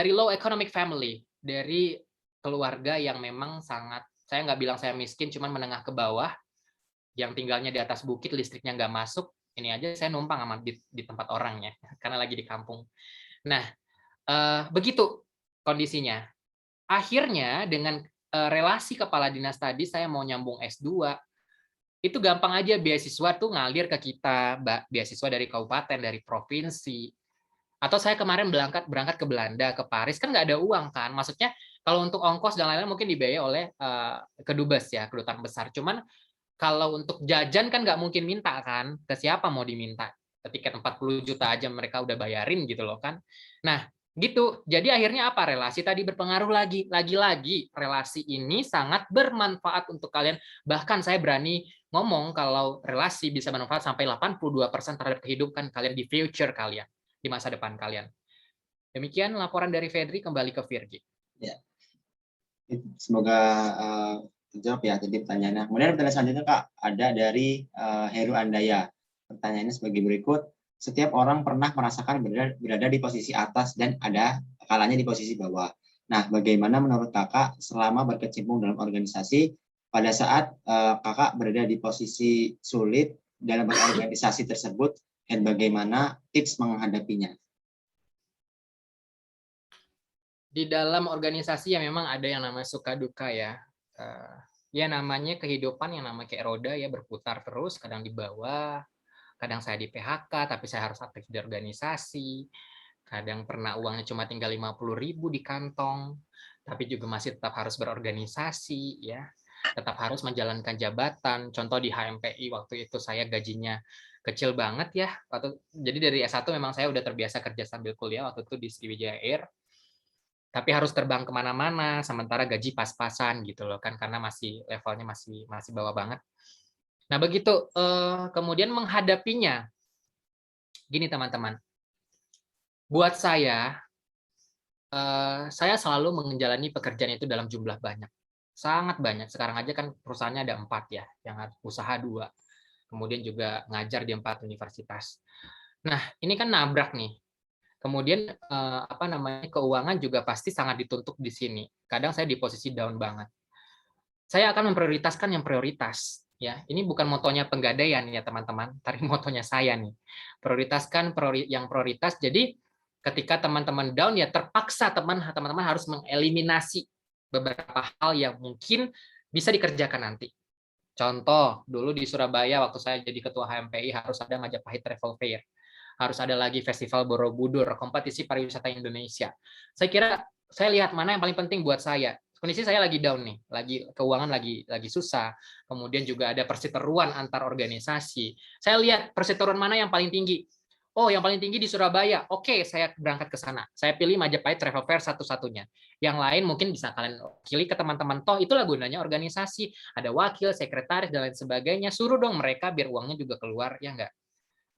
low economic family, dari keluarga yang memang sangat, saya nggak bilang saya miskin, cuman menengah ke bawah, yang tinggalnya di atas bukit, listriknya nggak masuk. Ini aja saya numpang sama di tempat orangnya, karena lagi di kampung. Nah, begitu kondisinya. akhirnya dengan relasi kepala dinas tadi saya mau nyambung S2, itu gampang aja beasiswa tuh ngalir ke kita, beasiswa dari kabupaten, dari provinsi. Atau saya kemarin berangkat ke Belanda, ke Paris, kan nggak ada uang kan. Maksudnya kalau untuk ongkos dan lain-lain mungkin dibiayai oleh kedubes ya, kedutaan besar. Cuman kalau untuk jajan kan nggak mungkin minta kan, ke siapa mau diminta? Tiket 40 juta aja mereka udah bayarin gitu loh kan. Nah, gitu. Jadi akhirnya apa? Relasi tadi berpengaruh lagi. Lagi-lagi relasi ini sangat bermanfaat untuk kalian. Bahkan saya berani ngomong kalau relasi bisa bermanfaat sampai 82% terhadap kehidupan kalian di future kalian, di masa depan kalian. Demikian laporan dari Fedri, kembali ke Virgi. Ya. Semoga terjawab ya tadi pertanyaannya. Kemudian pertanyaan selanjutnya Kak, ada dari Heru Andaya. Pertanyaannya sebagai berikut. Setiap orang pernah merasakan berada di posisi atas dan ada kalanya di posisi bawah. Nah, bagaimana menurut Kakak selama berkecimpung dalam organisasi pada saat Kakak berada di posisi sulit dalam berorganisasi tersebut dan bagaimana tips menghadapinya? Di dalam organisasi ya memang ada yang namanya suka duka ya. Ya namanya kehidupan yang namanya kayak roda ya, berputar terus, kadang di bawah, kadang saya di PHK tapi saya harus aktif di organisasi, kadang pernah uangnya cuma tinggal 50.000 di kantong tapi juga masih tetap harus berorganisasi ya, tetap harus menjalankan jabatan. Contoh di HMPI waktu itu saya gajinya kecil banget ya, jadi dari S1 memang saya udah terbiasa kerja sambil kuliah waktu itu di Sriwijaya Air, tapi harus terbang kemana-mana sementara gaji pas-pasan gitu loh kan, karena masih levelnya masih bawah banget. Nah begitu kemudian menghadapinya, gini teman-teman, buat saya selalu menjalani pekerjaan itu dalam jumlah banyak, sangat banyak. Sekarang aja kan perusahaannya ada 4 ya, yang usaha 2, kemudian juga ngajar di 4 universitas. Nah ini kan nabrak nih. Kemudian keuangan juga pasti sangat dituntut di sini. Kadang saya di posisi down banget. Saya akan memprioritaskan yang prioritas. Ya, ini bukan motonya Penggadaian ya teman-teman, tapi motonya saya nih. Prioritaskan yang prioritas. Jadi ketika teman-teman down ya terpaksa teman-teman harus mengeliminasi beberapa hal yang mungkin bisa dikerjakan nanti. Contoh, dulu di Surabaya waktu saya jadi ketua HMPI harus ada Majapahit Travel Fair. Harus ada lagi Festival Borobudur, kompetisi pariwisata Indonesia. Saya kira saya lihat mana yang paling penting buat saya. Kondisi saya lagi down nih, keuangan lagi susah. Kemudian juga ada perseteruan antar organisasi. Saya lihat perseteruan mana yang paling tinggi. Oh, yang paling tinggi di Surabaya. Oke, saya berangkat ke sana. Saya pilih Majapahit Travel Fair satu-satunya. Yang lain mungkin bisa kalian wakili ke teman-teman. Toh itulah gunanya organisasi. Ada wakil, sekretaris, dan lain sebagainya. Suruh dong mereka biar uangnya juga keluar, ya enggak?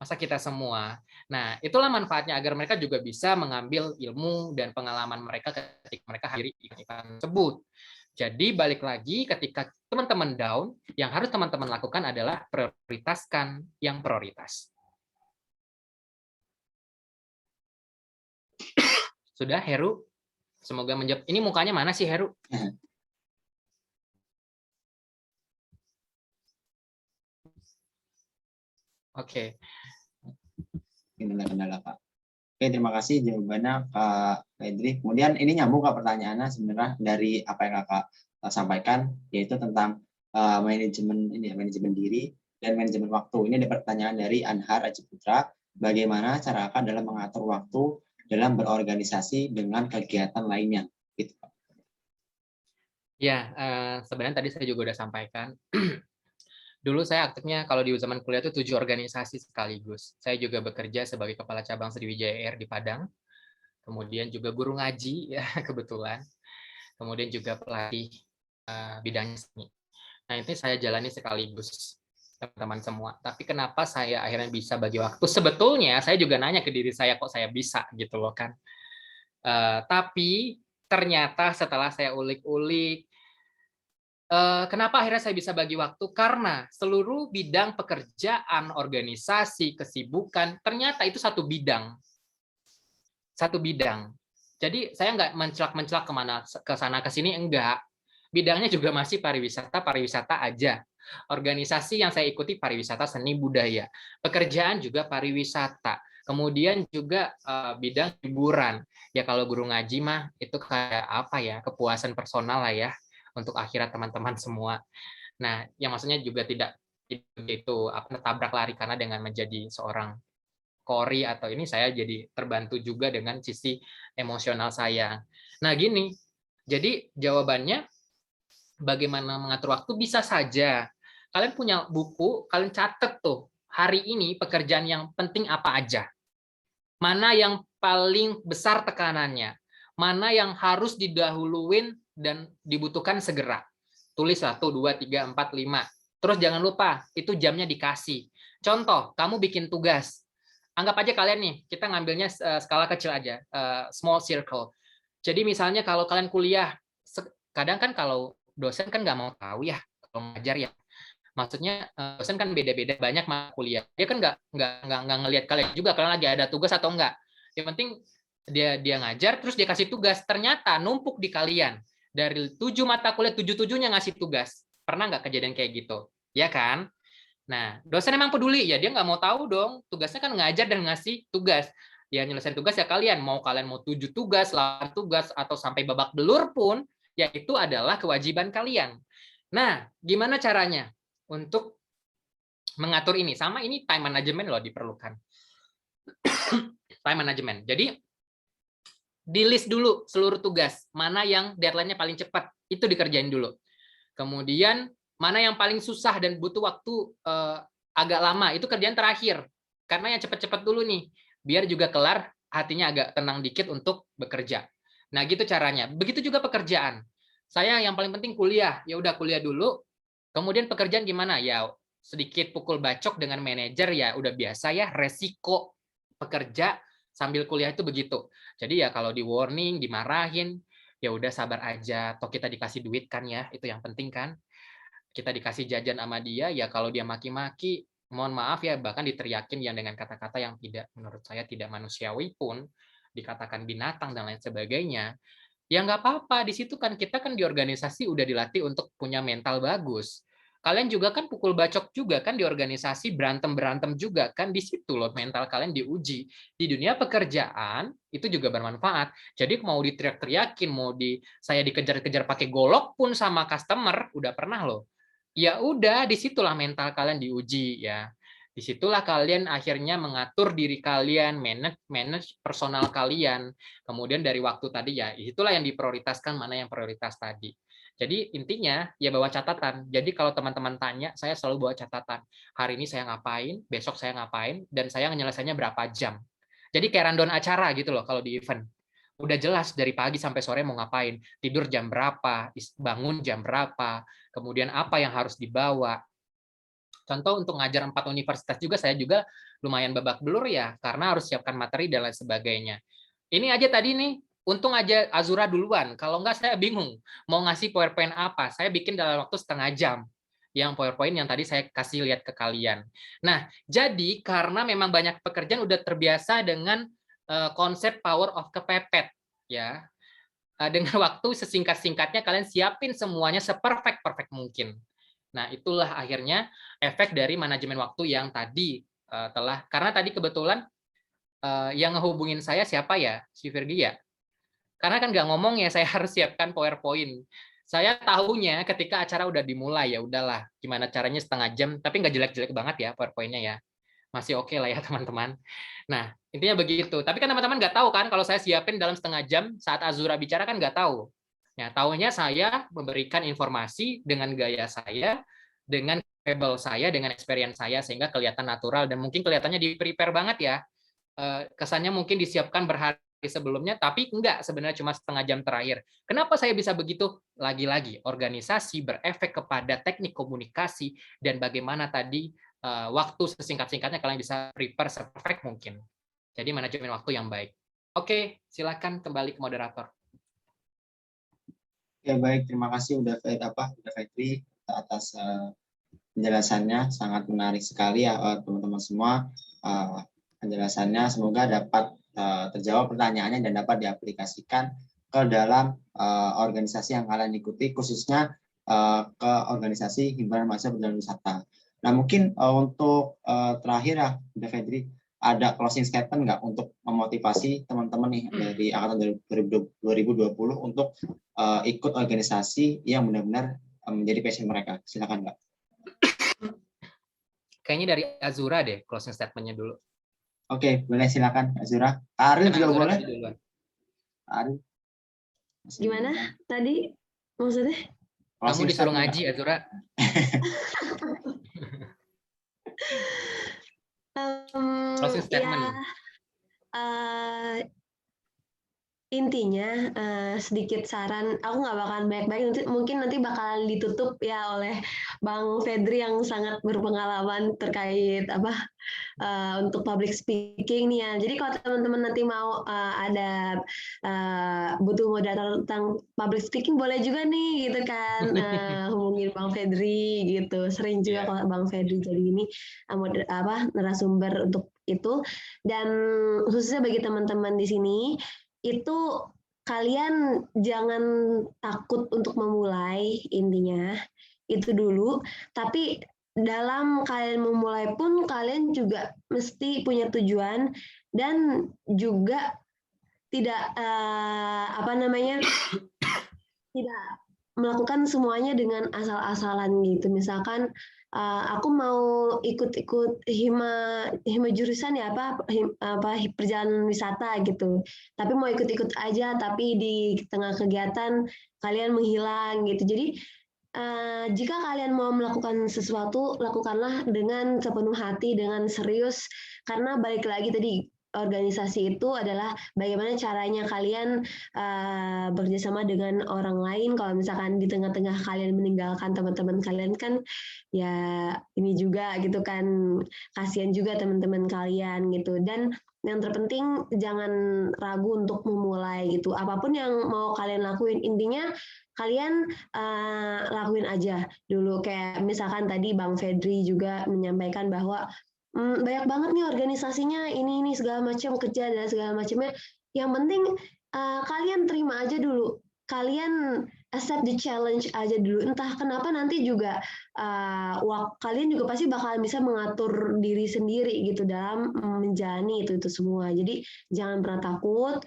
Masa kita semua. Nah, itulah manfaatnya agar mereka juga bisa mengambil ilmu dan pengalaman mereka ketika mereka hadiri event tersebut. Jadi balik lagi ketika teman-teman down, yang harus teman-teman lakukan adalah prioritaskan yang prioritas. Sudah, Heru? Semoga menjawab. Ini mukanya mana sih, Heru? Oke. Kendala-kendala Kak. Oke, terima kasih jawabannya Kak Fedri. Kemudian ini nyambung Kak pertanyaannya sebenarnya dari apa yang Kakak sampaikan, yaitu tentang manajemen diri dan manajemen waktu. Ini ada pertanyaan dari Anhar Aciputra. Bagaimana cara Kakak dalam mengatur waktu dalam berorganisasi dengan kegiatan lainnya? Gitu, Pak. Ya, sebenarnya tadi saya juga udah sampaikan. Dulu saya aktifnya kalau di zaman kuliah itu 7 organisasi sekaligus. Saya juga bekerja sebagai kepala cabang Sriwijaya Air di Padang. Kemudian juga guru ngaji ya kebetulan. Kemudian juga pelatih bidang seni. Nah, itu saya jalani sekaligus teman-teman semua. Tapi kenapa saya akhirnya bisa bagi waktu? Sebetulnya saya juga nanya ke diri saya kok saya bisa gitu loh kan. Tapi ternyata setelah saya ulik-ulik, kenapa akhirnya saya bisa bagi waktu? Karena seluruh bidang pekerjaan, organisasi, kesibukan, ternyata itu satu bidang. Satu bidang. Jadi saya nggak mencelak-mencelak kemana, ke sana ke sini, enggak. Bidangnya juga masih pariwisata aja. Organisasi yang saya ikuti pariwisata seni budaya. Pekerjaan juga pariwisata. Kemudian juga bidang hiburan. Ya kalau guru ngaji mah itu kayak apa ya, kepuasan personal lah ya untuk akhirat teman-teman semua. Nah, yang maksudnya juga tidak itu apa tabrak lari karena dengan menjadi seorang qori atau ini saya jadi terbantu juga dengan sisi emosional saya. Nah, gini. Jadi jawabannya bagaimana mengatur waktu bisa saja. Kalian punya buku, kalian catat tuh hari ini pekerjaan yang penting apa aja. Mana yang paling besar tekanannya, mana yang harus didahuluin dan dibutuhkan segera. Tulis 1, 2, 3, 4, 5. Terus jangan lupa, itu jamnya dikasih. Contoh, kamu bikin tugas. Anggap aja kalian nih, kita ngambilnya skala kecil aja, small circle. Jadi misalnya kalau kalian kuliah, kadang kan kalau dosen kan nggak mau tahu ya, kalau ngajar ya. Maksudnya dosen kan beda-beda banyak mata kuliah. Dia kan nggak ngelihat kalian juga kalian lagi ada tugas atau enggak. Yang penting dia ngajar terus dia kasih tugas. Ternyata numpuk di kalian. Dari 7 mata kuliah 7-7-nya ngasih tugas. Pernah nggak kejadian kayak gitu? Ya kan? Nah, dosen emang peduli ya, dia nggak mau tahu dong. Tugasnya kan ngajar dan ngasih tugas. Ya nyelesain tugas ya kalian. Kalian mau 7 tugas, 8 tugas atau sampai babak belur pun, ya itu adalah kewajiban kalian. Nah, gimana caranya untuk mengatur ini? Sama ini time management loh diperlukan. Time management. Jadi di list dulu seluruh tugas, mana yang deadline-nya paling cepat, itu dikerjain dulu. Kemudian mana yang paling susah dan butuh waktu agak lama, itu kerjaan terakhir. Karena yang cepat-cepat dulu nih, biar juga kelar, hatinya agak tenang dikit untuk bekerja. Nah, gitu caranya. Begitu juga pekerjaan. Saya yang paling penting kuliah, ya udah kuliah dulu. Kemudian pekerjaan gimana? Ya sedikit pukul bacok dengan manajer ya udah biasa ya, resiko pekerja sambil kuliah itu begitu. Jadi ya kalau di warning, dimarahin, ya udah sabar aja. Toh kita dikasih duit kan ya, itu yang penting kan. Kita dikasih jajan sama dia, ya kalau dia maki-maki, mohon maaf ya, bahkan diteriakin yang dengan kata-kata yang tidak menurut saya tidak manusiawi pun, dikatakan binatang dan lain sebagainya. Ya nggak apa-apa, di situ kan kita kan di organisasi udah dilatih untuk punya mental bagus. Kalian juga kan pukul bacok juga kan di organisasi, berantem-berantem juga kan, di situ loh mental kalian diuji. Di dunia pekerjaan itu juga bermanfaat. Jadi mau diteriak-teriakin, saya dikejar-kejar pakai golok pun sama customer, udah pernah loh. Ya udah, disitulah mental kalian diuji ya. Disitulah kalian akhirnya mengatur diri kalian, manage personal kalian. Kemudian dari waktu tadi ya, itulah yang diprioritaskan, mana yang prioritas tadi. Jadi intinya ya bawa catatan. Jadi kalau teman-teman tanya, saya selalu bawa catatan. Hari ini saya ngapain, besok saya ngapain, dan saya menyelesaikannya berapa jam. Jadi kayak rundown acara gitu loh kalau di event. Udah jelas dari pagi sampai sore mau ngapain, tidur jam berapa, bangun jam berapa, kemudian apa yang harus dibawa. Contoh untuk ngajar 4 universitas juga saya juga lumayan babak belur ya, karena harus siapkan materi dan lain sebagainya. Ini aja tadi nih, untung aja Azura duluan, kalau enggak saya bingung mau ngasih PowerPoint apa. Saya bikin dalam waktu setengah jam, yang PowerPoint yang tadi saya kasih lihat ke kalian. Nah, jadi karena memang banyak pekerjaan udah terbiasa dengan konsep power of kepepet, ya. Dengan waktu sesingkat-singkatnya kalian siapin semuanya seperfect mungkin. Nah, itulah akhirnya efek dari manajemen waktu yang tadi karena tadi kebetulan yang ngehubungin saya siapa ya? Si Virgi ya? Karena kan nggak ngomong ya, saya harus siapkan PowerPoint. Saya tahunya ketika acara udah dimulai, ya udahlah, gimana caranya setengah jam, tapi nggak jelek-jelek banget ya PowerPoint-nya ya. Masih oke lah ya teman-teman. Nah, intinya begitu. Tapi kan teman-teman nggak tahu kan, kalau saya siapin dalam setengah jam, saat Azura bicara kan nggak tahu. Ya, tahunya saya memberikan informasi dengan gaya saya, dengan capable saya, dengan experience saya, sehingga kelihatan natural, dan mungkin kelihatannya di-prepare banget ya. Kesannya mungkin disiapkan berhari sebelumnya, tapi enggak, sebenarnya cuma setengah jam terakhir. Kenapa saya bisa begitu? Lagi-lagi, organisasi berefek kepada teknik komunikasi, dan bagaimana tadi waktu sesingkat-singkatnya kalian bisa prepare se-perfect mungkin. Jadi manajemen waktu yang baik. Oke, silakan kembali ke moderator. Ya baik, terima kasih udah Fitri atas penjelasannya, sangat menarik sekali ya teman-teman semua. Penjelasannya semoga dapat terjawab pertanyaannya dan dapat diaplikasikan ke dalam organisasi yang kalian ikuti, khususnya ke organisasi himpunan mahasiswa perjalanan wisata. Nah mungkin untuk terakhir ya, Bunda Fitri, ada closing statement nggak untuk memotivasi teman-teman nih dari angkatan 2020 untuk ikut organisasi yang benar-benar menjadi passion mereka? Silakan Kak. Kayaknya dari Azura deh closing statement-nya dulu. Oke, boleh silakan Azura. Ariel Karena juga Azura boleh. tadi duluan. Ariel. Gimana tadi maksudnya? Kamu Closing disuruh statement, ngaji, Azura. Closing Ya, statement. intinya sedikit saran, aku nggak bakalan banyak-banyak, mungkin nanti bakalan ditutup ya oleh Bang Fedri yang sangat berpengalaman terkait untuk public speaking nih ya. Jadi kalau teman-teman nanti mau ada butuh moderator tentang public speaking, boleh juga nih gitu kan, hubungin Bang Fedri gitu. Sering juga kalau Bang Fedri jadi ini narasumber untuk itu. Dan khususnya bagi teman-teman di sini, itu kalian jangan takut untuk memulai, intinya itu dulu. Tapi dalam kalian memulai pun kalian juga mesti punya tujuan dan juga tidak tidak melakukan semuanya dengan asal-asalan gitu. Misalkan aku mau ikut-ikut hima jurusan ya perjalanan wisata gitu. Tapi mau ikut-ikut aja, tapi di tengah kegiatan kalian menghilang gitu. Jadi jika kalian mau melakukan sesuatu, lakukanlah dengan sepenuh hati, dengan serius, karena balik lagi tadi, organisasi itu adalah bagaimana caranya kalian bekerjasama dengan orang lain. Kalau misalkan di tengah-tengah kalian meninggalkan teman-teman kalian kan ya ini juga gitu kan, kasihan juga teman-teman kalian gitu. Dan yang terpenting jangan ragu untuk memulai gitu. Apapun yang mau kalian lakuin, intinya kalian lakuin aja dulu. Kayak misalkan tadi Bang Fedri juga menyampaikan bahwa banyak banget nih organisasinya, ini segala macam, kerja dan segala macamnya. Yang penting kalian terima aja dulu. Kalian accept the challenge aja dulu. Entah kenapa nanti juga kalian juga pasti bakalan bisa mengatur diri sendiri gitu dalam menjalani itu semua. Jadi jangan pernah takut,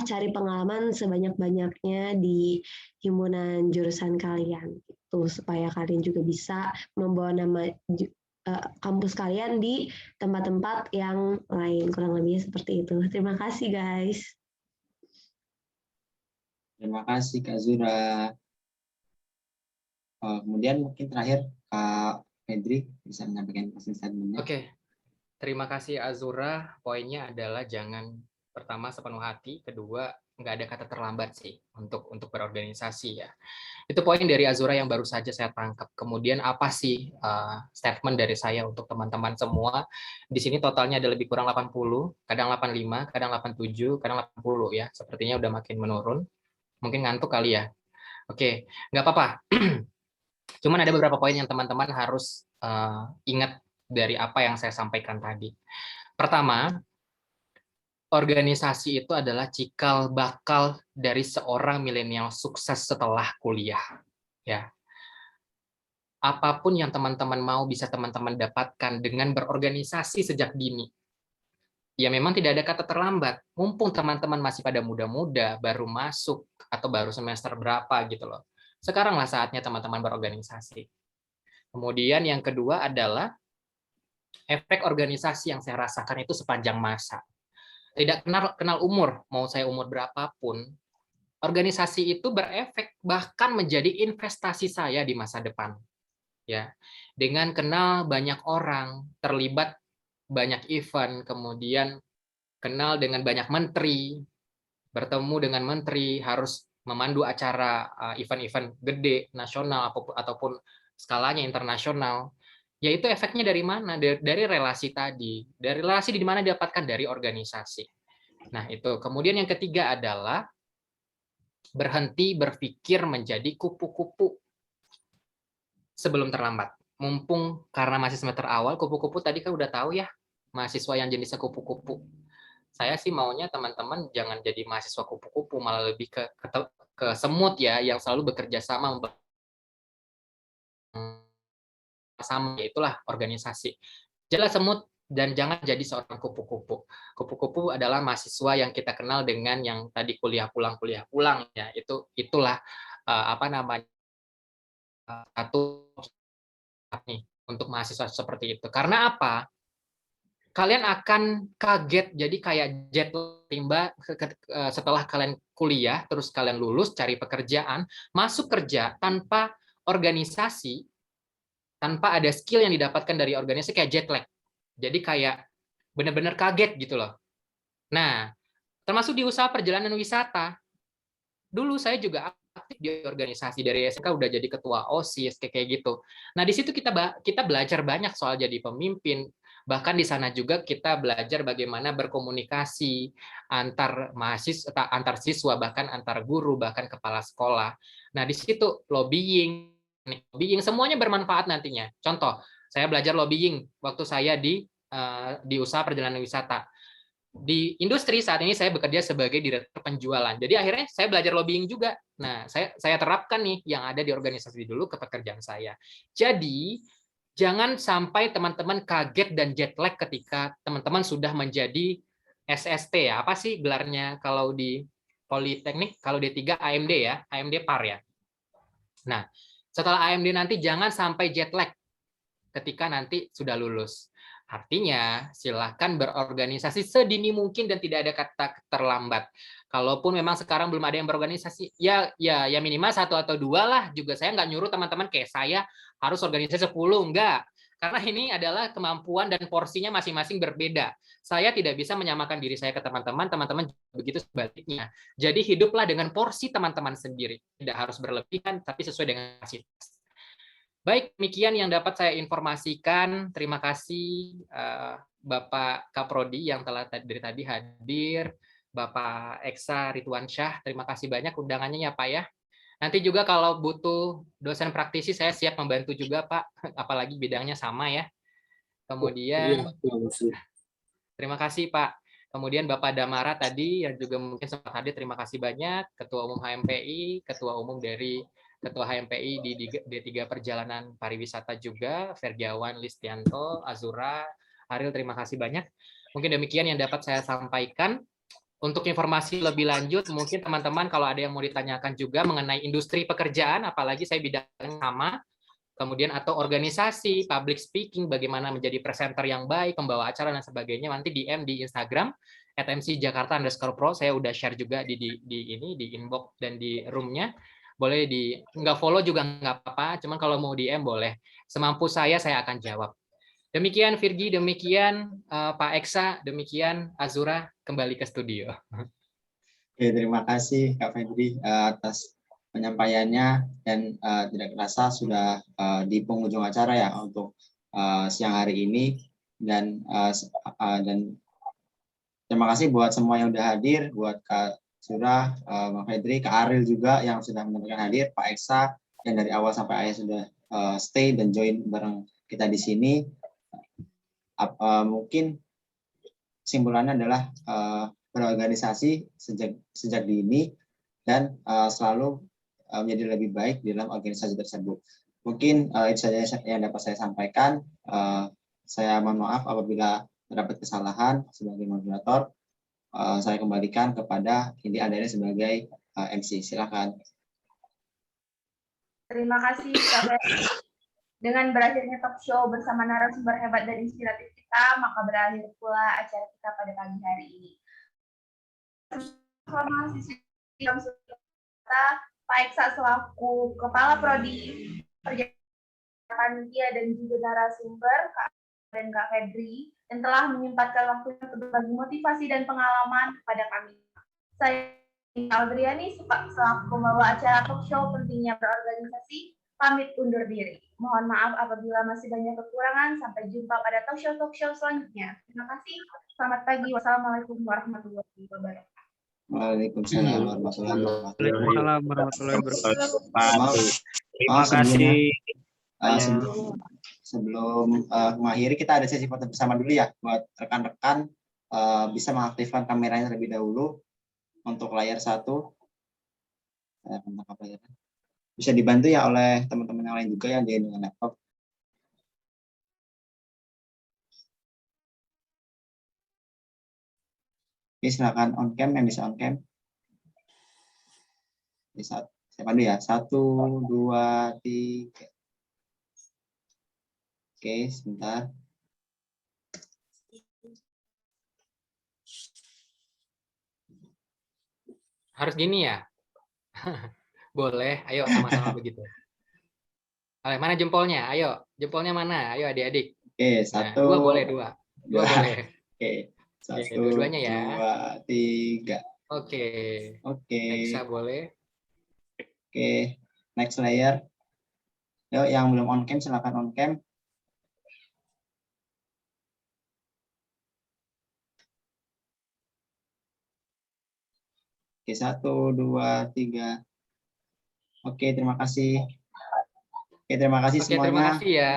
cari pengalaman sebanyak-banyaknya di himpunan jurusan kalian gitu, supaya kalian juga bisa membawa nama kampus kalian di tempat-tempat yang lain. Kurang lebih seperti itu. Terima kasih guys. Terima kasih Kak Zura. Kemudian mungkin terakhir Kak Fedri bisa menyampaikan closing statement-nya. Oke. Terima kasih Azura. Poinnya adalah jangan, pertama sepenuh hati, kedua nggak ada kata terlambat sih untuk berorganisasi ya. Itu poin dari Azura yang baru saja saya tangkap. Kemudian apa sih statement dari saya untuk teman-teman semua? Di sini totalnya ada lebih kurang 80, kadang 85, kadang 87, kadang 80 ya. Sepertinya udah makin menurun. Mungkin ngantuk kali ya. Oke, nggak apa-apa. Cuman ada beberapa poin yang teman-teman harus ingat dari apa yang saya sampaikan tadi. Pertama, organisasi itu adalah cikal bakal dari seorang milenial sukses setelah kuliah. Ya, apapun yang teman-teman mau bisa teman-teman dapatkan dengan berorganisasi sejak dini. Ya memang tidak ada kata terlambat. Mumpung teman-teman masih pada muda-muda, baru masuk atau baru semester berapa gitu loh. Sekaranglah saatnya teman-teman berorganisasi. Kemudian yang kedua adalah efek organisasi yang saya rasakan itu sepanjang masa. Tidak kenal umur, mau saya umur berapapun, organisasi itu berefek bahkan menjadi investasi saya di masa depan. Ya, dengan kenal banyak orang, terlibat banyak event, kemudian kenal dengan banyak menteri, bertemu dengan menteri, harus memandu acara event-event gede nasional ataupun skalanya internasional. Yaitu efeknya dari mana? Dari relasi tadi. Dari relasi di mana didapatkan? Dari organisasi. Nah, itu. Kemudian yang ketiga adalah berhenti berpikir menjadi kupu-kupu sebelum terlambat. Mumpung karena masih semester awal, kupu-kupu tadi kan udah tahu ya, mahasiswa yang jenisnya kupu-kupu. Saya sih maunya teman-teman jangan jadi mahasiswa kupu-kupu, malah lebih ke semut ya, yang selalu bekerja sama, yaitulah organisasi. Jelas semut dan jangan jadi seorang kupu-kupu. Kupu-kupu adalah mahasiswa yang kita kenal dengan yang tadi kuliah pulang ya. Itulah apa namanya satu nih untuk mahasiswa seperti itu. Karena apa? Kalian akan kaget, jadi kayak jet timba setelah kalian kuliah, terus kalian lulus, cari pekerjaan, masuk kerja tanpa organisasi, tanpa ada skill yang didapatkan dari organisasi, kayak jet lag. Jadi kayak benar-benar kaget gitu loh. Nah, termasuk di usaha perjalanan wisata. Dulu saya juga aktif di organisasi, dari SMK udah jadi ketua OSIS kayak gitu. Nah, di situ kita belajar banyak soal jadi pemimpin. Bahkan di sana juga kita belajar bagaimana berkomunikasi antar mahasiswa, antar siswa, bahkan antar guru, bahkan kepala sekolah. Nah, di situ lobbying semuanya bermanfaat nantinya. Contoh, saya belajar lobbying waktu saya di usaha perjalanan wisata. Di industri saat ini saya bekerja sebagai direktur penjualan. Jadi akhirnya saya belajar lobbying juga. Nah, saya terapkan nih yang ada di organisasi dulu ke pekerjaan saya. Jadi jangan sampai teman-teman kaget dan jet lag ketika teman-teman sudah menjadi SST ya. Apa sih gelarnya kalau di Politeknik? Kalau D3 AMD ya, AMD PAR ya. Nah, setelah AMD nanti jangan sampai jet lag ketika nanti sudah lulus. Artinya, silakan berorganisasi sedini mungkin dan tidak ada kata terlambat. Kalaupun memang sekarang belum ada yang berorganisasi, ya minimal 1 atau 2 lah. Juga saya nggak nyuruh teman-teman kayak saya harus organisasi 10, enggak. Karena ini adalah kemampuan dan porsinya masing-masing berbeda. Saya tidak bisa menyamakan diri saya ke teman-teman, teman-teman begitu sebaliknya. Jadi hiduplah dengan porsi teman-teman sendiri. Tidak harus berlebihan, tapi sesuai dengan kapasitas. Baik, demikian yang dapat saya informasikan. Terima kasih Bapak Kaprodi yang telah dari tadi hadir, Bapak Eksa Ridwansyah, terima kasih banyak undangannya ya Pak ya. Nanti juga kalau butuh dosen praktisi saya siap membantu juga Pak, apalagi bidangnya sama ya. Kemudian terima kasih Pak. Kemudian Bapak Damara tadi yang juga mungkin sempat hadir, terima kasih banyak. Ketua Umum HMPI, Ketua Umum dari Ketua HMPI di D3 Perjalanan Pariwisata juga, Ferdiawan Listianto, Azura, Ariel, terima kasih banyak. Mungkin demikian yang dapat saya sampaikan. Untuk informasi lebih lanjut, mungkin teman-teman kalau ada yang mau ditanyakan juga mengenai industri pekerjaan, apalagi saya bidangnya sama, kemudian atau organisasi, public speaking, bagaimana menjadi presenter yang baik, pembawa acara, dan sebagainya, nanti DM di Instagram, @mcjakarta_pro, saya udah share juga di inbox dan di roomnya. Boleh nggak follow juga nggak apa-apa, cuman kalau mau DM boleh. Semampu saya akan jawab. Demikian Virgi, demikian Pak Eksa, demikian Azura, kembali ke studio. Oke, terima kasih Kak Febri atas penyampaiannya, dan tidak terasa sudah di penghujung acara ya untuk siang hari ini, dan terima kasih buat semua yang udah hadir, buat Kak Surah, Bang Fedri, Kak Aril juga yang sudah menyempatkan hadir, Pak Eksa yang dari awal sampai akhir sudah stay dan join bareng kita di sini. Mungkin kesimpulannya adalah berorganisasi sejak dini dan selalu menjadi lebih baik di dalam organisasi tersebut. Mungkin itu saja yang dapat saya sampaikan. Saya mohon maaf apabila terdapat kesalahan. Sebagai moderator, saya kembalikan kepada Indi Andani sebagai MC. Silakan. Terima kasih Kak. Dengan berakhirnya talk show bersama narasumber hebat dan inspiratif kita, maka berakhir pula acara kita pada pagi hari ini. Pak Eksa selaku Kepala Prodi Perjalanan dan juga narasumber Kak dan Kak Fedri, yang telah menyempatkan waktunya untuk berbagi motivasi dan pengalaman kepada kami. Saya Aldriani selaku pembawa acara talk show pentingnya berorganisasi, pamit undur diri. Mohon maaf apabila masih banyak kekurangan. Sampai jumpa pada talk show selanjutnya. Terima kasih. Selamat pagi. Wassalamualaikum warahmatullahi wabarakatuh. Waalaikumsalam warahmatullahi wabarakatuh. Terima kasih. Sebelum mengakhiri, kita ada sesi foto bersama dulu ya, buat rekan-rekan bisa mengaktifkan kameranya terlebih dahulu untuk layar 1. Bisa dibantu ya oleh teman-teman yang lain juga yang dengan laptop. Oke, silakan on cam yang bisa on cam. Bisa saya pandu ya. 1, 2, 3. Oke, sebentar. Harus gini ya? Boleh, ayo sama-sama begitu. Mana jempolnya? Ayo, jempolnya mana? Ayo adik-adik. Oke, Nah, 1, dua boleh, dua. Dua 2. boleh. Oke, Oke, 1, dua-duanya ya. 2, 3. Oke. Oke. Nexa boleh. Oke, next layer. Yuk, yang belum on cam silakan on cam. Oke, 1, 2, 3. Oke, terima kasih. Oke, terima kasih Oke, semuanya. terima kasih ya.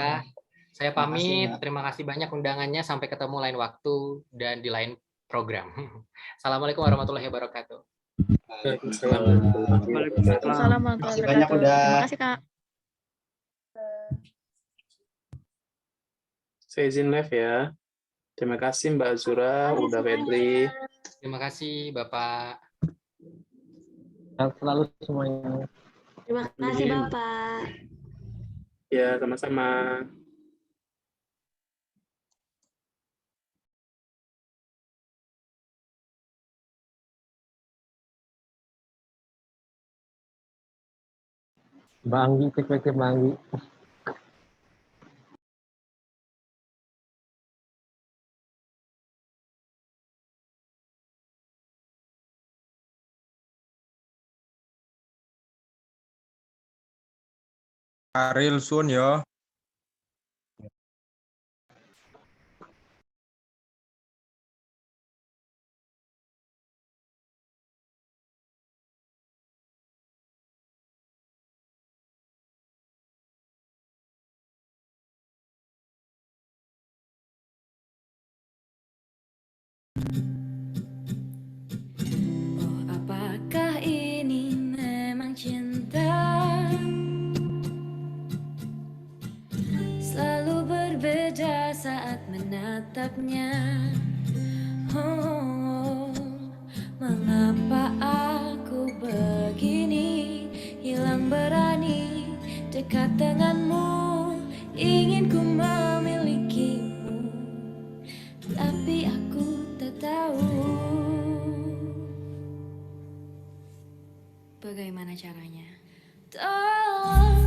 Saya Terima kasih, pamit. Mbak. Terima kasih banyak undangannya. Sampai ketemu lain waktu dan di lain program. Assalamualaikum warahmatullahi wabarakatuh. Waalaikumsalam. Waalaikumsalam Terima kasih warahmatullahi banyak wabarakatuh. udah. Terima kasih, Kak. Saya izin live ya. Terima kasih Mbak Zura, udah Febri. Terima kasih, Bapak. Sehat selalu semuanya. Terima kasih Amin. Bapak. Ya, sama-sama. Mbak Anggi, cek Mbak Anggi. Ariel Sun ya. Oh, apakah ini memang cinta? Selalu berbeda saat menatapnya. Oh, mengapa aku begini, hilang berani dekat denganmu, ingin ku memilikimu, tapi aku tak tahu bagaimana caranya. Tolong